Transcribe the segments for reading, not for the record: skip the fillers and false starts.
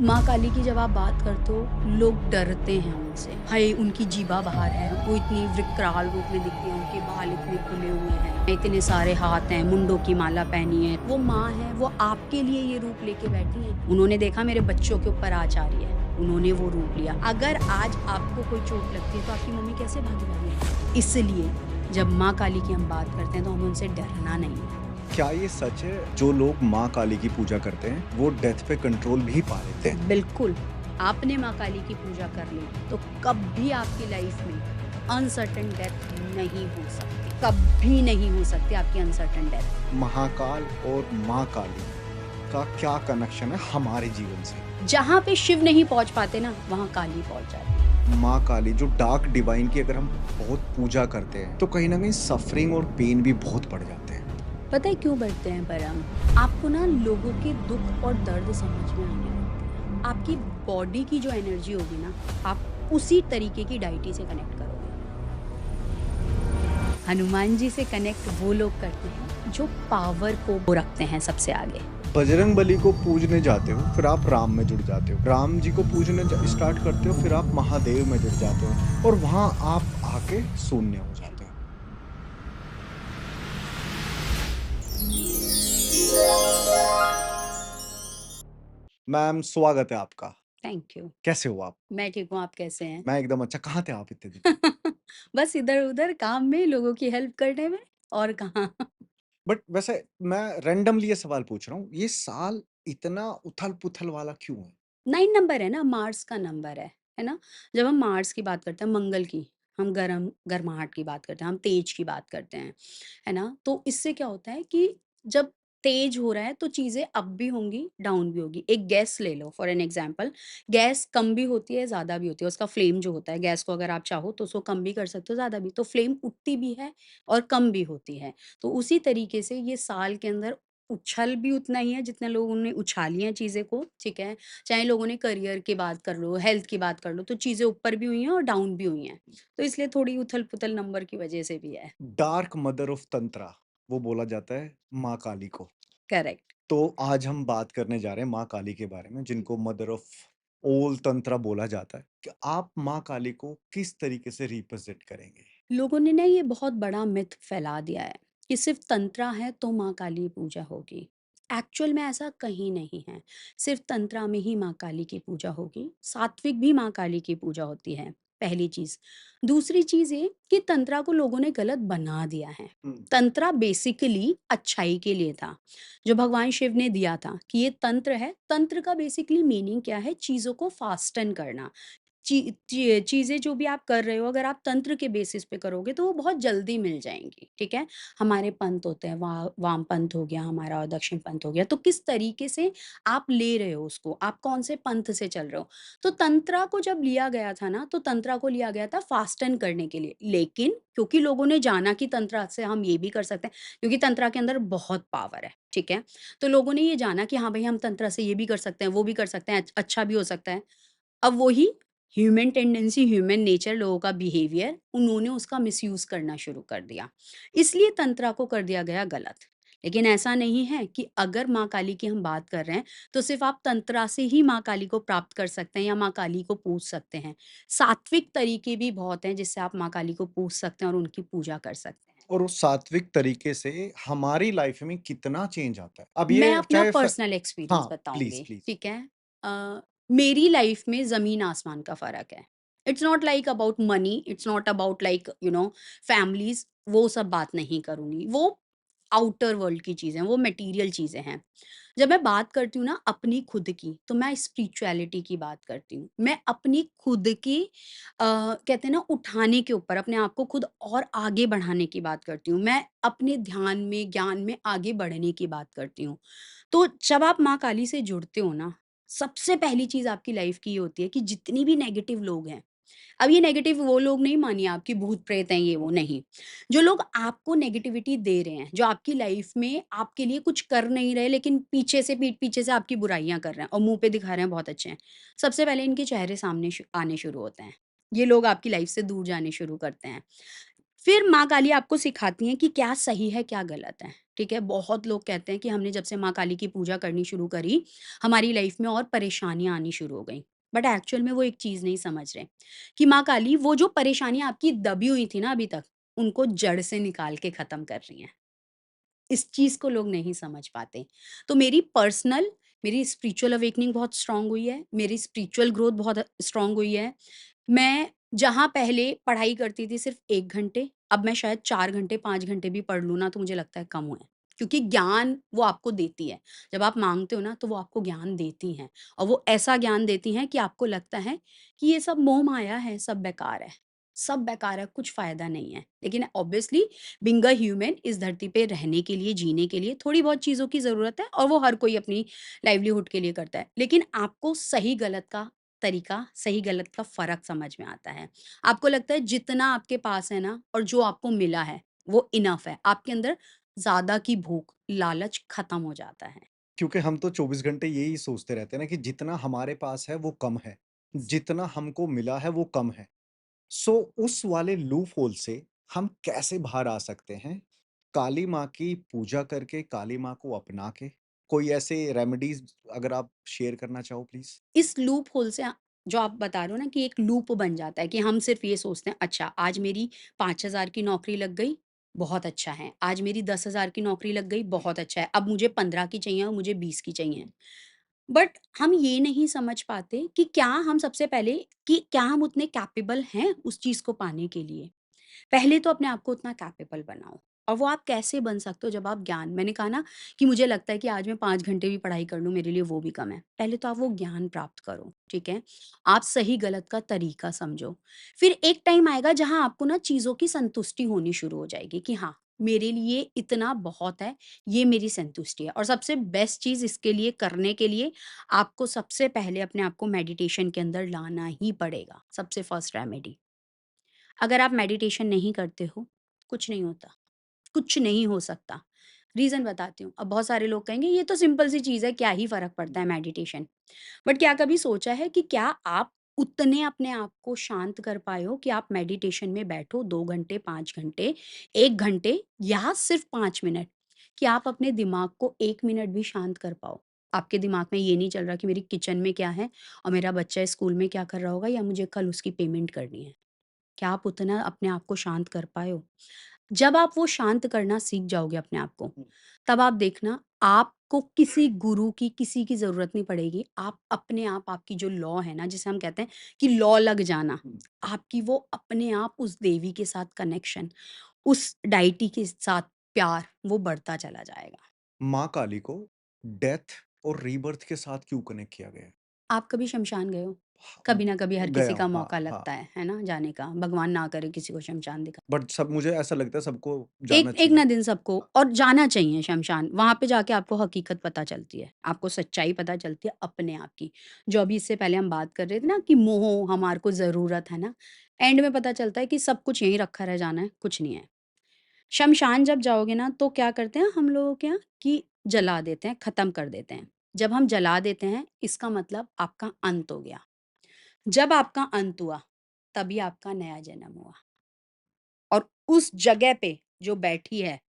माँ काली की जब आप बात करते हो, लोग डरते हैं उनसे। हाय! उनकी जीभा बाहर है, वो इतनी विकराल रूप में दिखती है, उनके बाल इतने खुले हुए हैं, इतने सारे हाथ हैं, मुंडों की माला पहनी है। वो माँ है, वो आपके लिए ये रूप लेके बैठी हैं। उन्होंने देखा मेरे बच्चों के ऊपर आँच आ रही है, उन्होंने वो रूप लिया। अगर आज आपको कोई चोट लगती है, तो आपकी मम्मी कैसे भागी भागी? इसलिए जब माँ काली की हम बात करते हैं, तो हमें उनसे डरना नहीं है। क्या ये सच है जो लोग माँ काली की पूजा करते हैं वो डेथ पे कंट्रोल भी पा लेते हैं? बिल्कुल, आपने माँ काली की पूजा कर ली, तो कभी आपकी लाइफ में अनसर्टेन डेथ नहीं हो सकती, कभी नहीं हो सकती आपकी अनसर्टेन डेथ। महाकाल और माँ काली का क्या कनेक्शन है हमारे जीवन से? जहाँ पे शिव नहीं पहुँच पाते ना, वहाँ काली पहुँच जाती है। माँ काली जो डार्क डिवाइन की अगर हम बहुत पूजा करते हैं तो कहीं ना कहीं सफरिंग और पेन भी बहुत बढ़ जाते हैं। पता है क्यों बढ़ते हैं परम? आपको ना लोगों के दुःख और दर्द समझ में आने लगती है। आपकी बॉडी की जो एनर्जी होगी ना, आप उसी तरीके की डायटी से कनेक्ट करोगे। हनुमान जी से कनेक्ट वो लोग करते हैं जो पावर को वो रखते हैं सबसे आगे। बजरंग बली को पूजने जाते हो फिर आप राम में जुड़ जाते हो, राम जी को पूजने स्टार्ट करते हो फिर आप महादेव में जुड़ जाते हो और वहां आप आके शून्य हो जाते हो। मैम स्वागत है आपका। Thank you. कैसे हो आप? मैं ठीक हूँ, आप कैसे हैं? मैं एकदम अच्छा। कहाँ थे आप इतने दिन? बस इधर-उधर काम में, लोगों की हेल्प करने में और कहाँ। बट वैसे मैं रैंडमली ये सवाल पूछ रहा हूँ, ये साल इतना उथल-पुथल वाला क्यों है? 9 नंबर है ना, मार्स का नंबर है ना? जब हम मार्स की बात करते हैं, मंगल की, हम गर्माहट की बात करते हैं, हम तेज की बात करते हैं, है ना? तो इससे क्या होता है कि जब तेज हो रहा है तो चीज़ें अप भी होंगी, डाउन भी होगी। एक गैस ले लो फॉर एन एग्ज़ाम्पल, गैस कम भी होती है, ज़्यादा भी होती है। उसका फ्लेम जो होता है, गैस को अगर आप चाहो तो उसको कम भी कर सकते हो, ज़्यादा भी। तो फ्लेम उठती भी है और कम भी होती है। तो उसी तरीके से ये साल के अंदर उछल भी उतना ही है जितने लोगों ने उछाली हैं चीज़ें को, ठीक है? चाहे लोगों ने करियर की बात कर लो, हेल्थ की बात कर लो, तो चीज़ें ऊपर भी हुई हैं और डाउन भी हुई हैं। तो इसलिए थोड़ी उथल-पुथल नंबर की वजह से भी है। डार्क मदर ऑफ तंत्रा, वो बोला जाता है माँ काली को। करेक्ट। तो आज हम बात करने जा रहे हैं माँ काली के बारे में, जिनको मदर ऑफ ऑल तंत्रा बोला जाता है। कि आप माँ काली को किस तरीके से रिप्रेजेंट करेंगे? लोगों ने ना ये बहुत बड़ा मिथ फैला दिया है कि सिर्फ़ तंत्रा है तो माँ काली पूजा होगी। एक्चुअल में ऐसा कहीं नहीं है। सिर्फ़ तंत्रा में ही माँ काली की पूजा होगी। सात्विक भी माँ काली की पूजा होती है, पहली चीज़। दूसरी चीज़ ये कि तंत्रा को लोगों ने गलत बना दिया है। हुँ। तंत्रा बेसिकली अच्छाई के लिए था, जो भगवान शिव ने दिया था कि ये तंत्र है। तंत्र का बेसिकली मीनिंग क्या है? चीज़ों को फ़ास्टन करना। चीज़ें जो भी आप कर रहे हो, अगर आप तंत्र के बेसिस पे करोगे तो वो बहुत जल्दी मिल जाएँगी, ठीक है? हमारे पंथ होते हैं, वाम पंथ हो गया हमारा और दक्षिण पंथ हो गया, तो किस तरीके से आप ले रहे हो उसको, आप कौन से पंथ से चल रहे हो। तो तंत्रा को जब लिया गया था ना, तो तंत्रा को लिया गया था फास्टन करने के लिए, लेकिन क्योंकि लोगों ने जाना कि तंत्रा से हम ये भी कर सकते हैं, क्योंकि तंत्रा के अंदर बहुत पावर है, ठीक है? तो लोगों ने ये जाना कि हाँ, भई हम तंत्रा से ये भी कर सकते हैं, वो भी कर सकते हैं, अच्छा भी हो सकता है। अब वही ह्यूमन टेंडेंसी, ह्यूमन नेचर, लोगों का बिहेवियर, उन्होंने उसका मिसयूज़ करना शुरू कर दिया। इसलिए तंत्रा को कर दिया गया गलत। लेकिन ऐसा नहीं है कि अगर माँ काली की हम बात कर रहे हैं, तो सिर्फ़ आप तंत्रा से ही माँ काली को प्राप्त कर सकते हैं या माँ काली को पूज सकते हैं। सात्विक तरीके भी बहुत हैं जिससे आप माँ काली को पूज सकते हैं और उनकी पूजा कर सकते हैं। और उस सात्विक तरीके से हमारी लाइफ में कितना चेंज आता है? अब मैं ये अपना चाहे पर्सनल एक्सपीरियंस हाँ, प्लीज़, बताऊँगी, प्लीज़। ठीक है? मेरी लाइफ में ज़मीन-आसमान का फ़र्क है। It's not like about money, it's not about like families, वो सब बात नहीं करूँगी। वो आउटर वर्ल्ड की चीज़ें हैं, वो मटेरियल चीज़ें हैं। जब मैं बात करती हूँ ना अपनी खुद की, तो मैं स्पिरिचुअलिटी की बात करती हूँ। मैं अपनी खुद की कहते हैं ना उठाने के ऊपर, अपने आप को खुद और आगे बढ़ाने की बात करती हूँ। मैं अपने ध्यान में, ज्ञान में आगे बढ़ने की बात करती हूँ। तो जब आप माँ काली से जुड़ते हो ना, सबसे पहली चीज़ आपकी लाइफ़ की ये होती है कि जितनी भी नेगेटिव लोग हैं, अब ये नेगेटिव वो लोग नहीं मानिए आप कि भूत-प्रेत हैं ये वो, नहीं। जो लोग आपको नेगेटिविटी दे रहे हैं, जो आपकी लाइफ़ में आपके लिए कुछ कर नहीं रहे लेकिन पीछे से पीठ पीछे से आपकी बुराइयाँ कर रहे हैं और मुँह पे दिखा रहे हैं बहुत अच्छे हैं। सबसे पहले इनके चेहरे सामने आने शुरू होते हैं। ये लोग आपकी लाइफ़ से दूर जाने शुरू करते हैं। फिर माँ काली आपको सिखाती हैं कि क्या सही है, क्या गलत है, ठीक है? बहुत लोग कहते हैं कि हमने जब से माँ काली की पूजा करनी शुरू करी, हमारी लाइफ में और परेशानियाँ आनी शुरू हो गईं। बट एक्चुअल में वो एक चीज़ नहीं समझ रहे कि माँ काली वो जो परेशानियाँ आपकी दबी हुई थी ना अभी तक, उनको जड़ से निकाल के ख़त्म कर रही हैं। इस चीज़ को लोग नहीं समझ पाते। तो मेरी स्पिरिचुअल अवेकनिंग बहुत स्ट्रॉन्ग हुई है, मेरी स्पिरिचुअल ग्रोथ बहुत स्ट्रॉन्ग हुई है। मैं जहाँ पहले पढ़ाई करती थी सिर्फ़ 1 घंटे, अब मैं शायद 4 घंटे, 5 घंटे भी पढ़ लूँ ना तो मुझे लगता है कम हुए। क्योंकि ज्ञान वो आपको देती है। जब आप माँगते हो ना तो वो आपको ज्ञान देती हैं और वो ऐसा ज्ञान देती हैं कि आपको लगता है कि ये सब मोह-माया है, सब बेकार है। सब बेकार है, कुछ फ़ायदा नहीं है। लेकिन ऑब्वियसली बीइंग अ ह्यूमन इस धरती पे रहने के लिए, जीने के लिए थोड़ी बहुत चीज़ों की ज़रूरत है और वो हर कोई अपनी लाइवलीहुड के लिए करता है। लेकिन आपको सही-गलत का तरीका, सही-गलत का फ़र्क समझ में आता है। आपको लगता है जितना आपके पास है ना और जो आपको मिला है, वो इनफ़ है। आपके अंदर ज़्यादा की भूख, लालच ख़त्म हो जाता है। क्योंकि हम तो 24 घंटे यही सोचते रहते हैं ना कि जितना हमारे पास है वो कम है, जितना हमको मिला है वो कम है। सो उस वाले लूप होल से हम कैसे बाहर आ सकते हैं? काली माँ की पूजा करके, काली माँ को अपना के? कोई ऐसे रेमेडीज़ अगर आप शेयर करना चाहो प्लीज़? इस लूप होल से जो आप बता रहे हो ना कि एक लूप बन जाता है कि हम सिर्फ़ ये सोचते हैं अच्छा आज मेरी 5,000 की नौकरी लग गई, बहुत अच्छा है। आज मेरी 10,000 की नौकरी लग गई, बहुत अच्छा है। अब मुझे 15 की चाहिए और मुझे 20 की चाहिए। बट हम ये नहीं समझ पाते कि क्या हम उतने कैपेबल हैं उस चीज़ को पाने के लिए? पहले तो अपने आप को उतना कैपेबल बनाओ और वो आप कैसे बन सकते हो जब आप ज्ञान मैंने कहा ना कि मुझे लगता है कि आज मैं 5 घंटे भी पढ़ाई कर लूँ मेरे लिए वो भी कम है। पहले तो आप वो ज्ञान प्राप्त करो, ठीक है? आप सही गलत का तरीका समझो। फिर एक टाइम आएगा जहाँ आपको ना चीज़ों की संतुष्टि होनी शुरू हो जाएगी कि हाँ, मेरे लिए इतना बहुत है, ये मेरी संतुष्टि है। और सबसे बेस्ट चीज़ इसके लिए करने के लिए आपको सबसे पहले अपने आप को मेडिटेशन के अंदर लाना ही पड़ेगा, सबसे फर्स्ट रेमेडी। अगर आप मेडिटेशन नहीं करते हो, कुछ नहीं होता, कुछ नहीं हो सकता। रीज़न बताती हूँ, अब बहुत सारे लोग कहेंगे ये तो सिंपल सी चीज़ है, क्या ही फ़र्क पड़ता है मेडिटेशन। बट क्या कभी सोचा है कि क्या आप उतने अपने आप को शांत कर पाए हो कि आप मेडिटेशन में बैठो 2 घंटे, 5 घंटे, 1 घंटे या सिर्फ़ 5 मिनट, कि आप अपने दिमाग को 1 मिनट भी शांत कर पाओ? आपके दिमाग में ये नहीं चल रहा कि मेरी किचन में क्या है और मेरा बच्चा स्कूल में क्या कर रहा होगा या मुझे कल उसकी पेमेंट करनी है। क्या आप उतना अपने आप को शांत कर पाए हो? जब आप वो शांत करना सीख जाओगे अपने आप को, तब आप देखना आपको किसी गुरु की, किसी की ज़रूरत नहीं पड़ेगी। आप अपने आप आपकी जो लौ है ना, जिसे हम कहते हैं कि लौ लग जाना, आपकी वो अपने आप उस देवी के साथ कनेक्शन, उस डायटी के साथ प्यार, वो बढ़ता चला जाएगा। माँ काली को डेथ और रीबर्थ के साथ क्यों कनेक्ट किया गया है? आप कभी शमशान गए हो? हाँ, कभी ना कभी हर गया किसी का हूँ। हाँ, मौका हाँ। लगता है ना जाने का। भगवान ना करे किसी को शमशान दिखा बट सब मुझे ऐसा लगता है सबको जाना एक एक चाहिए। ना दिन सबको और जाना चाहिए शमशान, वहाँ पे जाके आपको हकीकत पता चलती है, आपको सच्चाई पता चलती है अपने आप की। जो अभी इससे पहले हम बात कर रहे थे ना कि मोह हमारे को ज़रूरत है ना, एंड में पता चलता है कि सब कुछ यहीं रखा रह जाना है, कुछ नहीं है। शमशान जब जाओगे ना तो क्या करते हैं हम लोगों के यहाँ कि जला देते हैं, ख़त्म कर देते हैं। जब हम जला देते हैं इसका मतलब आपका अंत हो गया। जब आपका अंत हुआ, तभी आपका नया जन्म हुआ। और उस जगह पे जो बैठी है,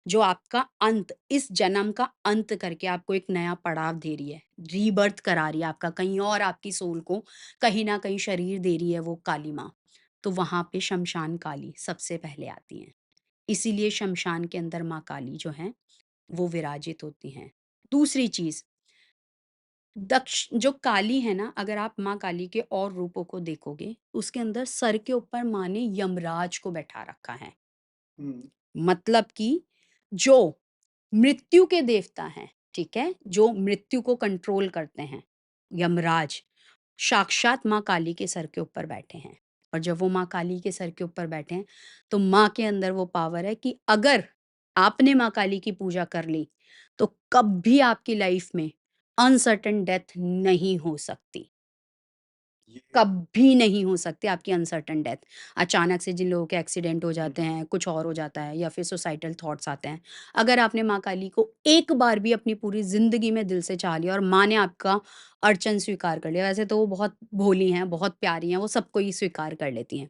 जो आपका अंत इस जन्म का अंत करके आपको एक नया पड़ाव दे रही है, रीबर्थ करा रही है आपका कहीं और आपकी सोल को कहीं न कहीं शरीर दे रही है वो काली माँ। तो वहाँ पे शमशान काली सबसे पहले आती हैं। इसीलिए शमशान के अंदर माँ काली जो हैं, वो विराजित होती हैं। दूसरी चीज़, दक्ष जो काली है ना, अगर आप माँ काली के और रूपों को देखोगे, उसके अंदर सर के ऊपर माँ ने यमराज को बैठा रखा है। हुँ। मतलब कि जो मृत्यु के देवता हैं, ठीक है? जो मृत्यु को कंट्रोल करते हैं, यमराज, साक्षात माँ काली के सर के ऊपर बैठे हैं। और जब वो माँ काली के सर के ऊपर बैठे हैं, तो माँ के अंदर वो पावर है कि अगर आपने माँ काली की पूजा कर ली, तो कभी आपकी लाइफ में अनसर्टेन डेथ नहीं हो सकती। ये कभी नहीं हो सकती आपकी अनसर्टेन डेथ। अचानक से जिन लोगों के एक्सीडेंट हो हुँ, जाते हैं, कुछ और हो जाता है या फिर सुसाइडल थॉट्स आते हैं। अगर आपने माँ काली को एक बार भी अपनी पूरी ज़िंदगी में दिल से चाह लिया और माँ ने आपका अड़चन स्वीकार कर लिया, वैसे तो वो बहुत भोली हैं, बहुत प्यारी हैं, वो सबको ही स्वीकार कर लेती हैं।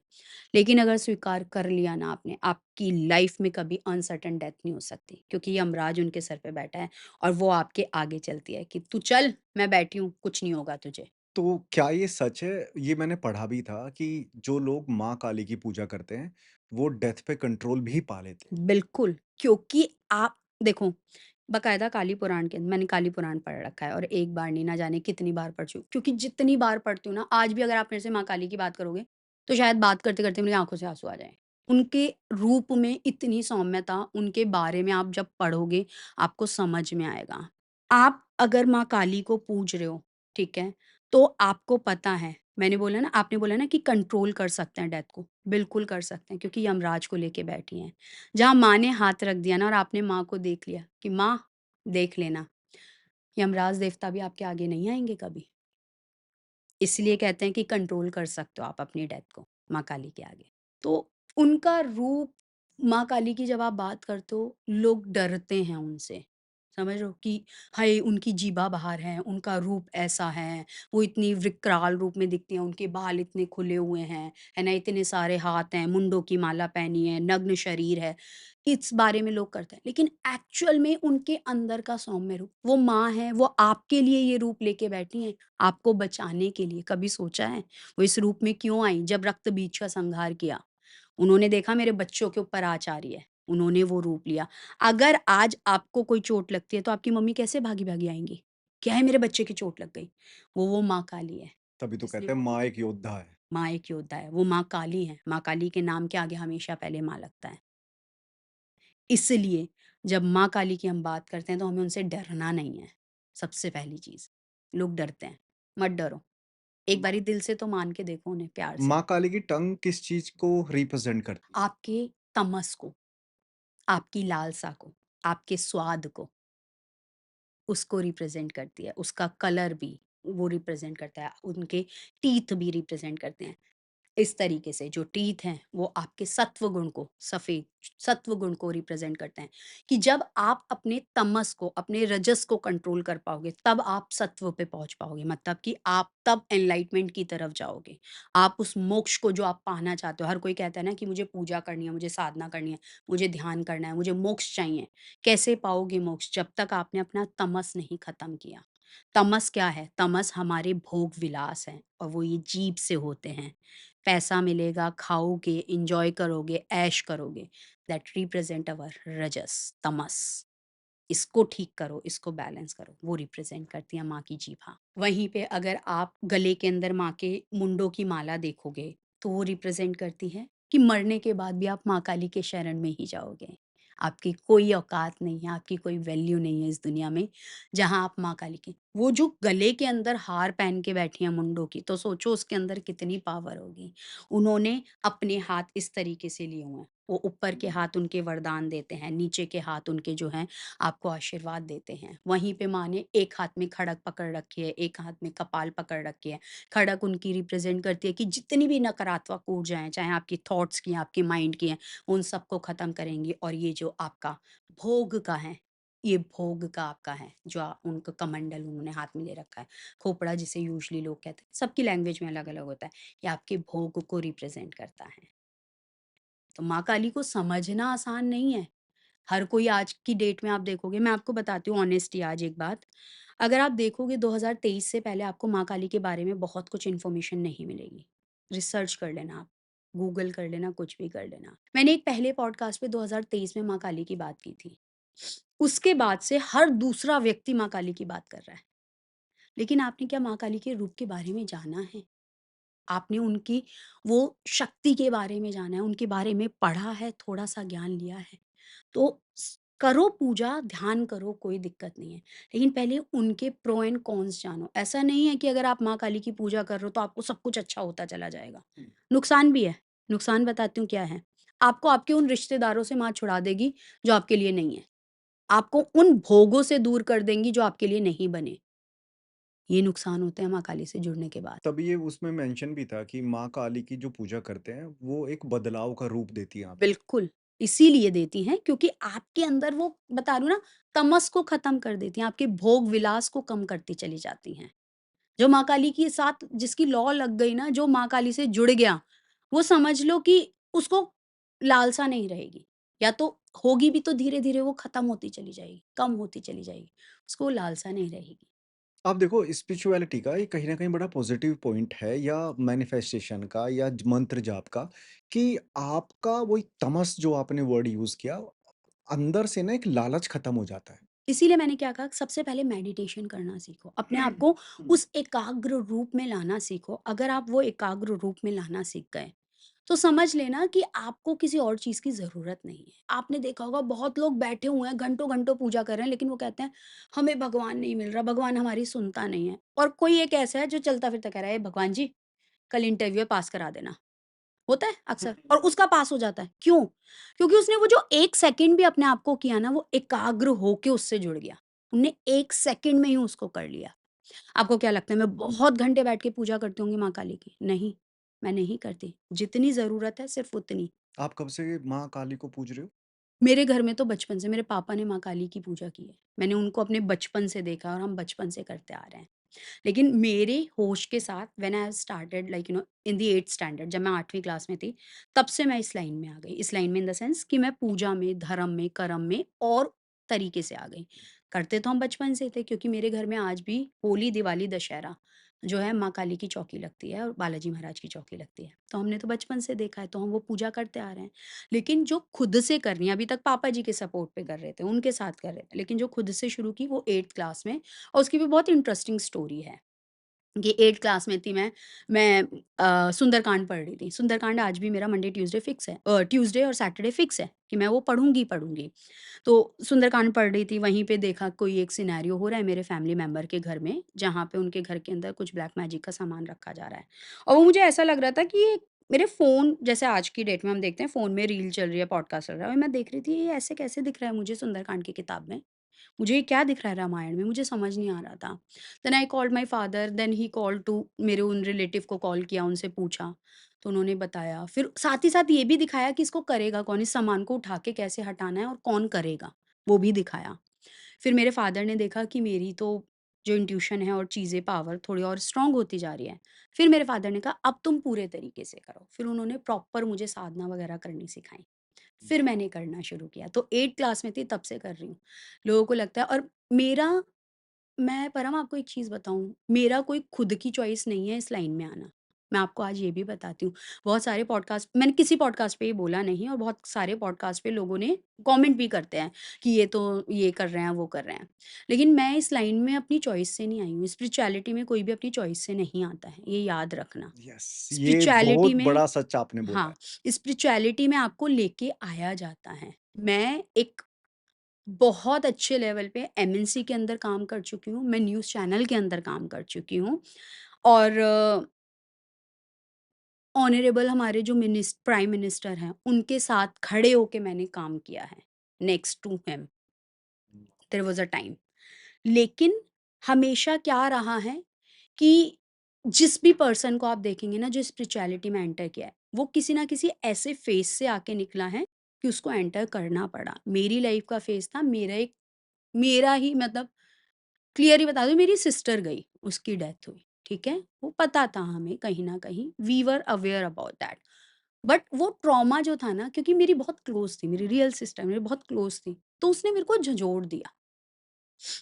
लेकिन अगर स्वीकार कर लिया ना आपने, आपकी लाइफ़ में कभी अनसर्टेन डेथ नहीं हो सकती क्योंकि यमराज उनके सर पे बैठा है और वो आपके आगे चलती है कि तू चल, मैं बैठी हूँ, कुछ नहीं होगा तुझे। तो क्या ये सच है? ये मैंने पढ़ा भी था कि जो लोग माँ काली की पूजा करते हैं, वो डेथ पे कंट्रोल भी पा लेते हैं। बिल्कुल, क्योंकि आप देखो, बाकायदा काली पुराण के मैंने काली पुराण पढ़ रखा है और एक बार नहीं, ना जाने कितनी बार पढ़ चुकी क्योंकि जितनी बार पढ़ती हूँ ना, आज भी अगर आप मेरे से माँ काली की बात करोगे, तो शायद बात करते-करते मेरी आँखों से आँसू आ जाएँ। उनके रूप में इतनी सौम्यता, उनके बारे में आप जब पढ़ोगे, आपको समझ में आएगा। आप अगर माँ काली को पूज रहे हो, ठीक है? तो आपको पता है, मैंने बोला ना आपने बोला ना कि कंट्रोल कर सकते हैं डेथ को, बिल्कुल कर सकते हैं क्योंकि यमराज को लेके बैठी हैं। जहाँ माँ ने हाथ रख दिया ना और आपने माँ को देख लिया कि माँ देख लेना, यमराज देवता भी आपके आगे नहीं आएँगे कभी। इसलिए कहते हैं कि कंट्रोल कर सकते हो आप अपनी डेथ को, माँ काली के आगे। तो उनका रूप माँ काली की जब आप बात करते हो, लोग डरते हैं उनसे। समझ रहे हो कि हाय! उनकी जीभा बाहर है, उनका रूप ऐसा है, वो इतनी विकराल रूप में दिखती हैं, उनके बाल इतने खुले हुए हैं, है ना? इतने सारे हाथ हैं, मुंडों की माला पहनी है, नग्न शरीर है। इस बारे में लोग करते हैं। लेकिन एक्चुअल में उनके अंदर का सौम्य रूप, वो माँ है, वो आपके लिए ये रूप लेके बैठी हैं। आपको बचाने के लिए, कभी सोचा है? वो इस रूप में क्यों आईं? जब रक्त बीज का संहार किया, उन्होंने देखा मेरे बच्चों के ऊपर आँच आ रही है, उन्होंने वो रूप लिया। अगर आज आपको कोई चोट लगती है, तो आपकी मम्मी कैसे भागी-भागी आएँगी? क्या है मेरे बच्चे की चोट लग गई, वो माँ काली है। तभी तो इसलिए कहते हैं वो माँ एक योद्धा है। माँ एक योद्धा है, वो माँ काली हैं। माँ काली के नाम के आगे हमेशा पहले माँ लगता है। इसलिए जब माँ काली की हम बात करते हैं, तो हमें उनसे डरना नहीं है, सबसे पहली चीज़। लोग डरते हैं, मत डरो। एक माँ बारी दिल से तो मान के देखो उन्हें प्यार से। माँ काली की टंग किस चीज़ को रिप्रेज़ेंट करती है? आपके तमस को, आपकी लालसा को, आपके स्वाद को, उसको रिप्रेज़ेंट करती है। उसका कलर भी वो रिप्रेज़ेंट करता है। उनके टीथ भी रिप्रेज़ेंट करते हैं। इस तरीके से जो टीथ हैं, वो आपके सत्व गुण को सफ़ेद सत्व गुण को रिप्रेज़ेंट करते हैं, कि जब आप अपने तमस को, अपने रजस को कंट्रोल कर पाओगे, तब आप सत्व पे पहुँच पाओगे। मतलब कि आप तब एनलाइटमेंट की तरफ जाओगे। आप उस मोक्ष को जो आप पाना चाहते हो, हर कोई कहता है ना कि मुझे पूजा करनी है, मुझे साधना करनी है, मुझे ध्यान करना है, मुझे मोक्ष चाहिए। कैसे पाओगे मोक्ष? जब तक आपने अपना तमस नहीं खत्म किया। तमस क्या है? तमस हमारे भोग विलास हैं और वो ये जीभ से होते हैं। पैसा मिलेगा, खाओगे, एन्जॉय करोगे, ऐश करोगे। दैट रिप्रेज़ेंट अवर रजस, तमस। इसको ठीक करो, इसको बैलेंस करो। वो रिप्रेज़ेंट करती है माँ की जीभा। वहीं पे अगर आप गले के अंदर माँ के मुंडों की माला देखोगे, तो वो रिप्रेज़ेंट करती है कि मरने के बाद भी आप माँ काली के शरण में ही जाओगे। आपकी कोई औकात नहीं है, आपकी कोई वैल्यू नहीं है इस दुनिया में, जहाँ आप माँ काली की वो जो गले के अंदर हार पहन के बैठी हैं मुंडों की, तो सोचो उसके अंदर कितनी पावर होगी। उन्होंने अपने हाथ इस तरीके से लिए हुए हैं। वो ऊपर के हाथ उनके वरदान देते हैं, नीचे के हाथ उनके जो हैं आपको आशीर्वाद देते हैं। वहीं पे माँ ने एक हाथ में खड़ग पकड़ रखी है, एक हाथ में कपाल पकड़ रखी है। खड़ग उनकी रिप्रेज़ेंट करती है कि जितनी भी नकारात्मक ऊर्जाएँ, चाहे आपकी थॉट्स की हैं, आपके माइंड की हैं, उन सबको ख़त्म करेंगी और ये जो आपका भोग का है, ये भोग का आपका है, जो उनका कमंडल उन्होंने हाथ में ले रखा है। खोपड़ा जिसे यूजुअली लोग कहते हैं, सबकी लैंग्वेज में अलग-अलग होता है। ये आपके भोग को रिप्रेज़ेंट करता है। तो माँ काली को समझना आसान नहीं है। हर कोई आज की डेट में आप देखोगे मैं आपको बताती हूँ ऑनेस्टली आज एक बात, अगर आप देखोगे 2023 से पहले आपको माँ काली के बारे में बहुत कुछ इन्फॉर्मेशन नहीं मिलेगी। रिसर्च कर लेना आप, गूगल कर लेना, कुछ भी कर लेना। मैंने एक पहले पॉडकास्ट पे 2023 में माँ काली की बात की थी। उसके बाद से हर दूसरा व्यक्ति माँ काली की बात कर रहा है। लेकिन आपने क्या माँ काली के रूप के बारे में जाना है? आपने उनकी वो शक्ति के बारे में जाना है, उनके बारे में पढ़ा है, थोड़ा-सा ज्ञान लिया है। तो करो पूजा, ध्यान करो, कोई दिक्कत नहीं है। लेकिन पहले उनके प्रो एंड कॉन्स जानो। ऐसा नहीं है कि अगर आप माँ काली की पूजा कर रहे हो तो आपको सब कुछ अच्छा होता चला जाएगा। हुँ। नुकसान भी है। नुकसान बताती हूँ क्या है। आपको आपके उन रिश्तेदारों से माँ छुड़ा देगी जो आपके लिए नहीं है। आपको उन भोगों से दूर कर देंगी जो आपके लिए नहीं बने। ये नुकसान होते हैं माँ काली से जुड़ने के बाद। तब ये उसमें मेंशन भी था कि माँ काली की जो पूजा करते हैं, वो एक बदलाव का रूप देती है आपको। बिल्कुल, इसीलिए देती हैं क्योंकि आपके अंदर वो बता रही हूँ ना, तमस को ख़त्म कर देती हैं, आपके भोग-विलास को कम करती चली जाती हैं। जो माँ काली के साथ जिसकी लौ लग गई ना, जो माँ काली से जुड़ गया, वो समझ लो कि उसको लालसा नहीं रहेगी। या तो होगी भी तो धीरे-धीरे वो ख़त्म होती चली जाएगी, कम होती चली जाएगी। उसको लालसा नहीं रहेगी। आप देखो स्पिरिचुअलिटी का ये कहीं न कहीं बड़ा पॉज़िटिव पॉइंट है या मैनिफेस्टेशन का या ज मंत्र जाप का कि आपका वही तमस जो आपने वर्ड यूज़ किया, अंदर से ना एक लालच खत्म हो जाता है। इसीलिए मैंने क्या कहा सबसे पहले मेडिटेशन करना सीखो। अपने आप को उस एकाग्र रूप में लाना सीखो। अगर आप वो एकाग्र रूप में लाना सीख गए, तो समझ लेना कि आपको किसी और चीज़ की ज़रूरत नहीं है। आपने देखा होगा बहुत लोग बैठे हुए हैं, घंटों-घंटों पूजा कर रहे हैं, लेकिन वो कहते हैं, "हमें भगवान नहीं मिल रहा, भगवान हमारी सुनता नहीं है।" और कोई एक ऐसा है जो चलता-फिरता कह रहा है, "हे भगवान जी, कल इंटरव्यू है, पास करा देना।" होता है अक्सर और उसका पास हो जाता है। क्यों? क्योंकि उसने वो जो 1 सेकंड भी अपने आप को किया ना, वो एकाग्र होके उससे जुड़ गया। उनने 1 सेकंड में ही उसको कर लिया। आपको क्या लगता है मैं बहुत घंटे बैठ के पूजा करती होंगी माँ काली की? नहीं, मैं नहीं करती। जितनी ज़रूरत है सिर्फ़ उतनी। आप कब से माँ काली को पूज रहे हो? मेरे घर में तो बचपन से मेरे पापा ने माँ काली की पूजा की है। मैंने उनको अपने बचपन से देखा है और हम बचपन से करते आ रहे हैं। लेकिन मेरे होश के साथ when I started like in the 8th standard जब मैं 8वीं क्लास में थी, तब से मैं इस लाइन में आ गई। इस लाइन में इन द सेंस कि मैं पूजा में, धर्म में, कर्म में और तरीके से आ गई। करते तो हम बचपन से थे क्योंकि मेरे घर में आज भी होली, दिवाली, दशहरा जो है माँ काली की चौकी लगती है और बालाजी महाराज की चौकी लगती है। तो हमने तो बचपन से देखा है, तो हम वो पूजा करते आ रहे हैं। लेकिन जो खुद से करनी है, अभी तक पापा जी के सपोर्ट पे कर रहे थे, उनके साथ कर रहे थे। लेकिन जो खुद से शुरू की वो 8th क्लास में और उसकी भी बहुत इंटरेस्टिंग स्टोरी है। कि 8th क्लास में थी मैं सुंदरकांड पढ़ रही थी। सुंदरकांड आज भी मेरा मंडे ट्यूसडे फिक्स है ट्यूसडे और सैटरडे फिक्स है कि मैं वो पढ़ूँगी ही पढ़ूँगी। तो सुंदरकांड पढ़ रही थी, वहीं पे देखा कोई एक सिनेरियो हो रहा है मेरे फैमिली मेंबर के घर में, जहाँ पे उनके घर के अंदर कुछ ब्लैक मैजिक का सामान रखा जा रहा है। और वो मुझे ऐसा लग रहा था कि ये मेरे फ़ोन जैसे आज की डेट में हम देखते हैं फ़ोन में रील चल रही है, पॉडकास्ट चल रहा है और मैं देख रही थी ये ऐसे कैसे दिख रहा है मुझे सुंदरकांड की किताब में। मुझे ये क्या दिख रहा है रामायण में? मुझे समझ नहीं आ रहा था। Then I called my father, then he called to मेरे उन रिलेटिव को कॉल किया, उनसे पूछा, तो उन्होंने बताया। फिर साथ ही साथ ये भी दिखाया कि इसको करेगा कौन? इस सामान को उठा के कैसे हटाना है और कौन करेगा? वो भी दिखाया। फिर मेरे फादर ने देखा कि मेरी तो जो इंट्यूशन है और चीज़ें पावर थोड़ी और स्ट्रॉन्ग होती जा रही है। फिर मेरे फादर ने कहा, "अब तुम पूरे तरीके से करो।" फिर उन्होंने प्रॉपर मुझे साधना वगैरह करनी सिखाई। फिर मैंने करना शुरू किया। तो 8th क्लास में थी तब से कर रही हूँ। लोगों को लगता है और मेरा मैं परम आपको एक चीज़ बताऊँ, मेरा कोई खुद की चॉइस नहीं है इस लाइन में आना। मैं आपको आज ये भी बताती हूँ। बहुत सारे पॉडकास्ट मैंने किसी पॉडकास्ट पे ये बोला नहीं और बहुत सारे पॉडकास्ट पे लोगों ने कमेंट भी करते हैं कि ये तो ये कर रहे हैं, वो कर रहे हैं। लेकिन मैं इस लाइन में अपनी चॉइस से नहीं आई हूँ। स्पिरिचुअलिटी में कोई भी अपनी चॉइस से नहीं आता है, ये याद रखना। यस, ये स्पिरिचुअलिटी बहुत में बड़ा सच आपने बोला हाँ, है। स्पिरिचुअलिटी में आपको लेके आया जाता है। मैं एक बहुत अच्छे लेवल पे एमएनसी के अंदर काम कर चुकी हूँ, मैं न्यूज़ चैनल के अंदर काम कर चुकी हूँ और ऑनरेबल हमारे जो प्राइम मिनिस्टर हैं, उनके साथ खड़े होके मैंने काम किया है, next to him, there was a time. लेकिन हमेशा क्या रहा है कि जिस भी पर्सन को आप देखेंगे ना जो स्पिरिचुअलिटी में एंटर किया है, वो किसी न किसी ऐसे फ़ेज़ से आके निकला है कि उसको एंटर करना पड़ा। मेरी लाइफ़ का फ़ेज़ था मेरा ही मतलब क्लियर ही बता दूँ मेरी सिस्टर गई, उसकी डेथ हुई, ठीक है? वो पता था हमें कहीं न कहीं, we were aware about that. But वो ट्रॉमा जो था ना क्योंकि मेरी बहुत क्लोज़ थी, मेरी रियल सिस्टर मेरी बहुत क्लोज़ थी, तो उसने मेरे को झंझोड़ दिया।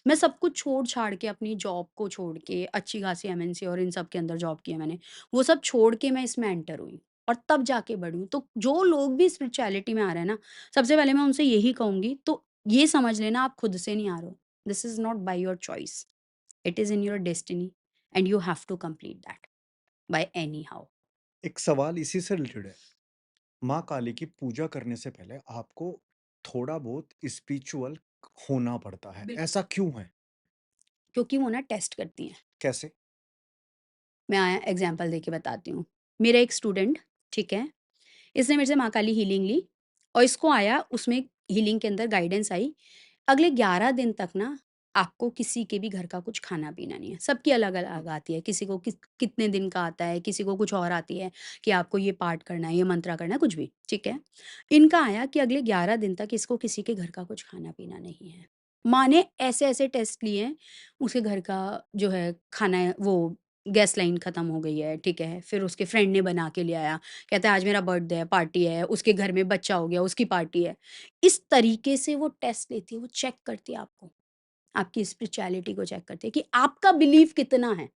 मैं सब कुछ छोड़-छाड़ के अपनी जॉब को छोड़ के अच्छी-खासी एमएनसी और इन सब के अंदर जॉब की है मैंने। वो सब छोड़ के मैं इसमें एंटर हुई और तब जाके बढ़ी हूँ। तो जो लोग भी स्पिरिचुअलिटी में आ रहे हैं ना, सबसे पहले मैं उनसे यही कहूँगी तो ये समझ लेना आप खुद से नहीं आ रहे हो। This is not by your choice. It is in your destiny and you have to complete that by anyhow. एक सवाल इसी से रिलेटेड है। माँ काली की पूजा करने से पहले आपको थोड़ा बहुत स्पिरिचुअल होना पड़ता है, बिल्कुल। ऐसा क्यों है? क्योंकि वो ना टेस्ट करती हैं। कैसे? मैं एग्ज़ाम्पल देके बताती हूँ। मेरा एक स्टूडेंट, ठीक है? इसने मेरे से माँ काली हीलिंग ली और इसको आया उसमें हीलिंग के अंदर गाइडेंस आई। अगले 11 दिन तक ना आपको किसी के भी घर का कुछ खाना-पीना नहीं है। सबकी अलग-अलग आती है, किसी को कितने दिन का आता है, किसी को कुछ और आती है कि आपको ये पाठ करना है, ये मंत्रा करना है, कुछ भी, ठीक है। इनका आया कि अगले 11 दिन तक इसको किसी के घर का कुछ खाना-पीना नहीं है। माँ ने ऐसे-ऐसे टेस्ट लिए हैं, उसके घर का जो है खाना है वो गैस लाइन खत्म हो गई है, ठीक है। फिर उसके फ्रेंड ने बना के ले आया, कहता है आज मेरा बर्थडे है, पार्टी है, उसके घर में बच्चा हो गया, उसकी पार्टी है। इस तरीके से वो टेस्ट लेती है, वो चेक करती है आपको। आपकी स्पिरिचुअलिटी को चेक करती है कि आपका बिलीव कितना है।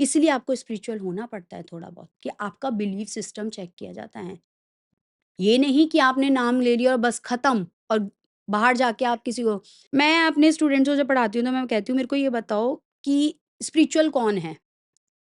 इसलिए आपको स्पिरिचुअल होना पड़ता है थोड़ा बहुत कि आपका बिलीव सिस्टम चेक किया जाता है। ये नहीं कि आपने नाम ले लिया और बस खत्म और बाहर जाके आप किसी को मैं अपने स्टूडेंट्स को जब पढ़ाती हूँ तो मैं कहती हूँ मेरे को ये बताओ कि स्पिरिचुअल कौन है?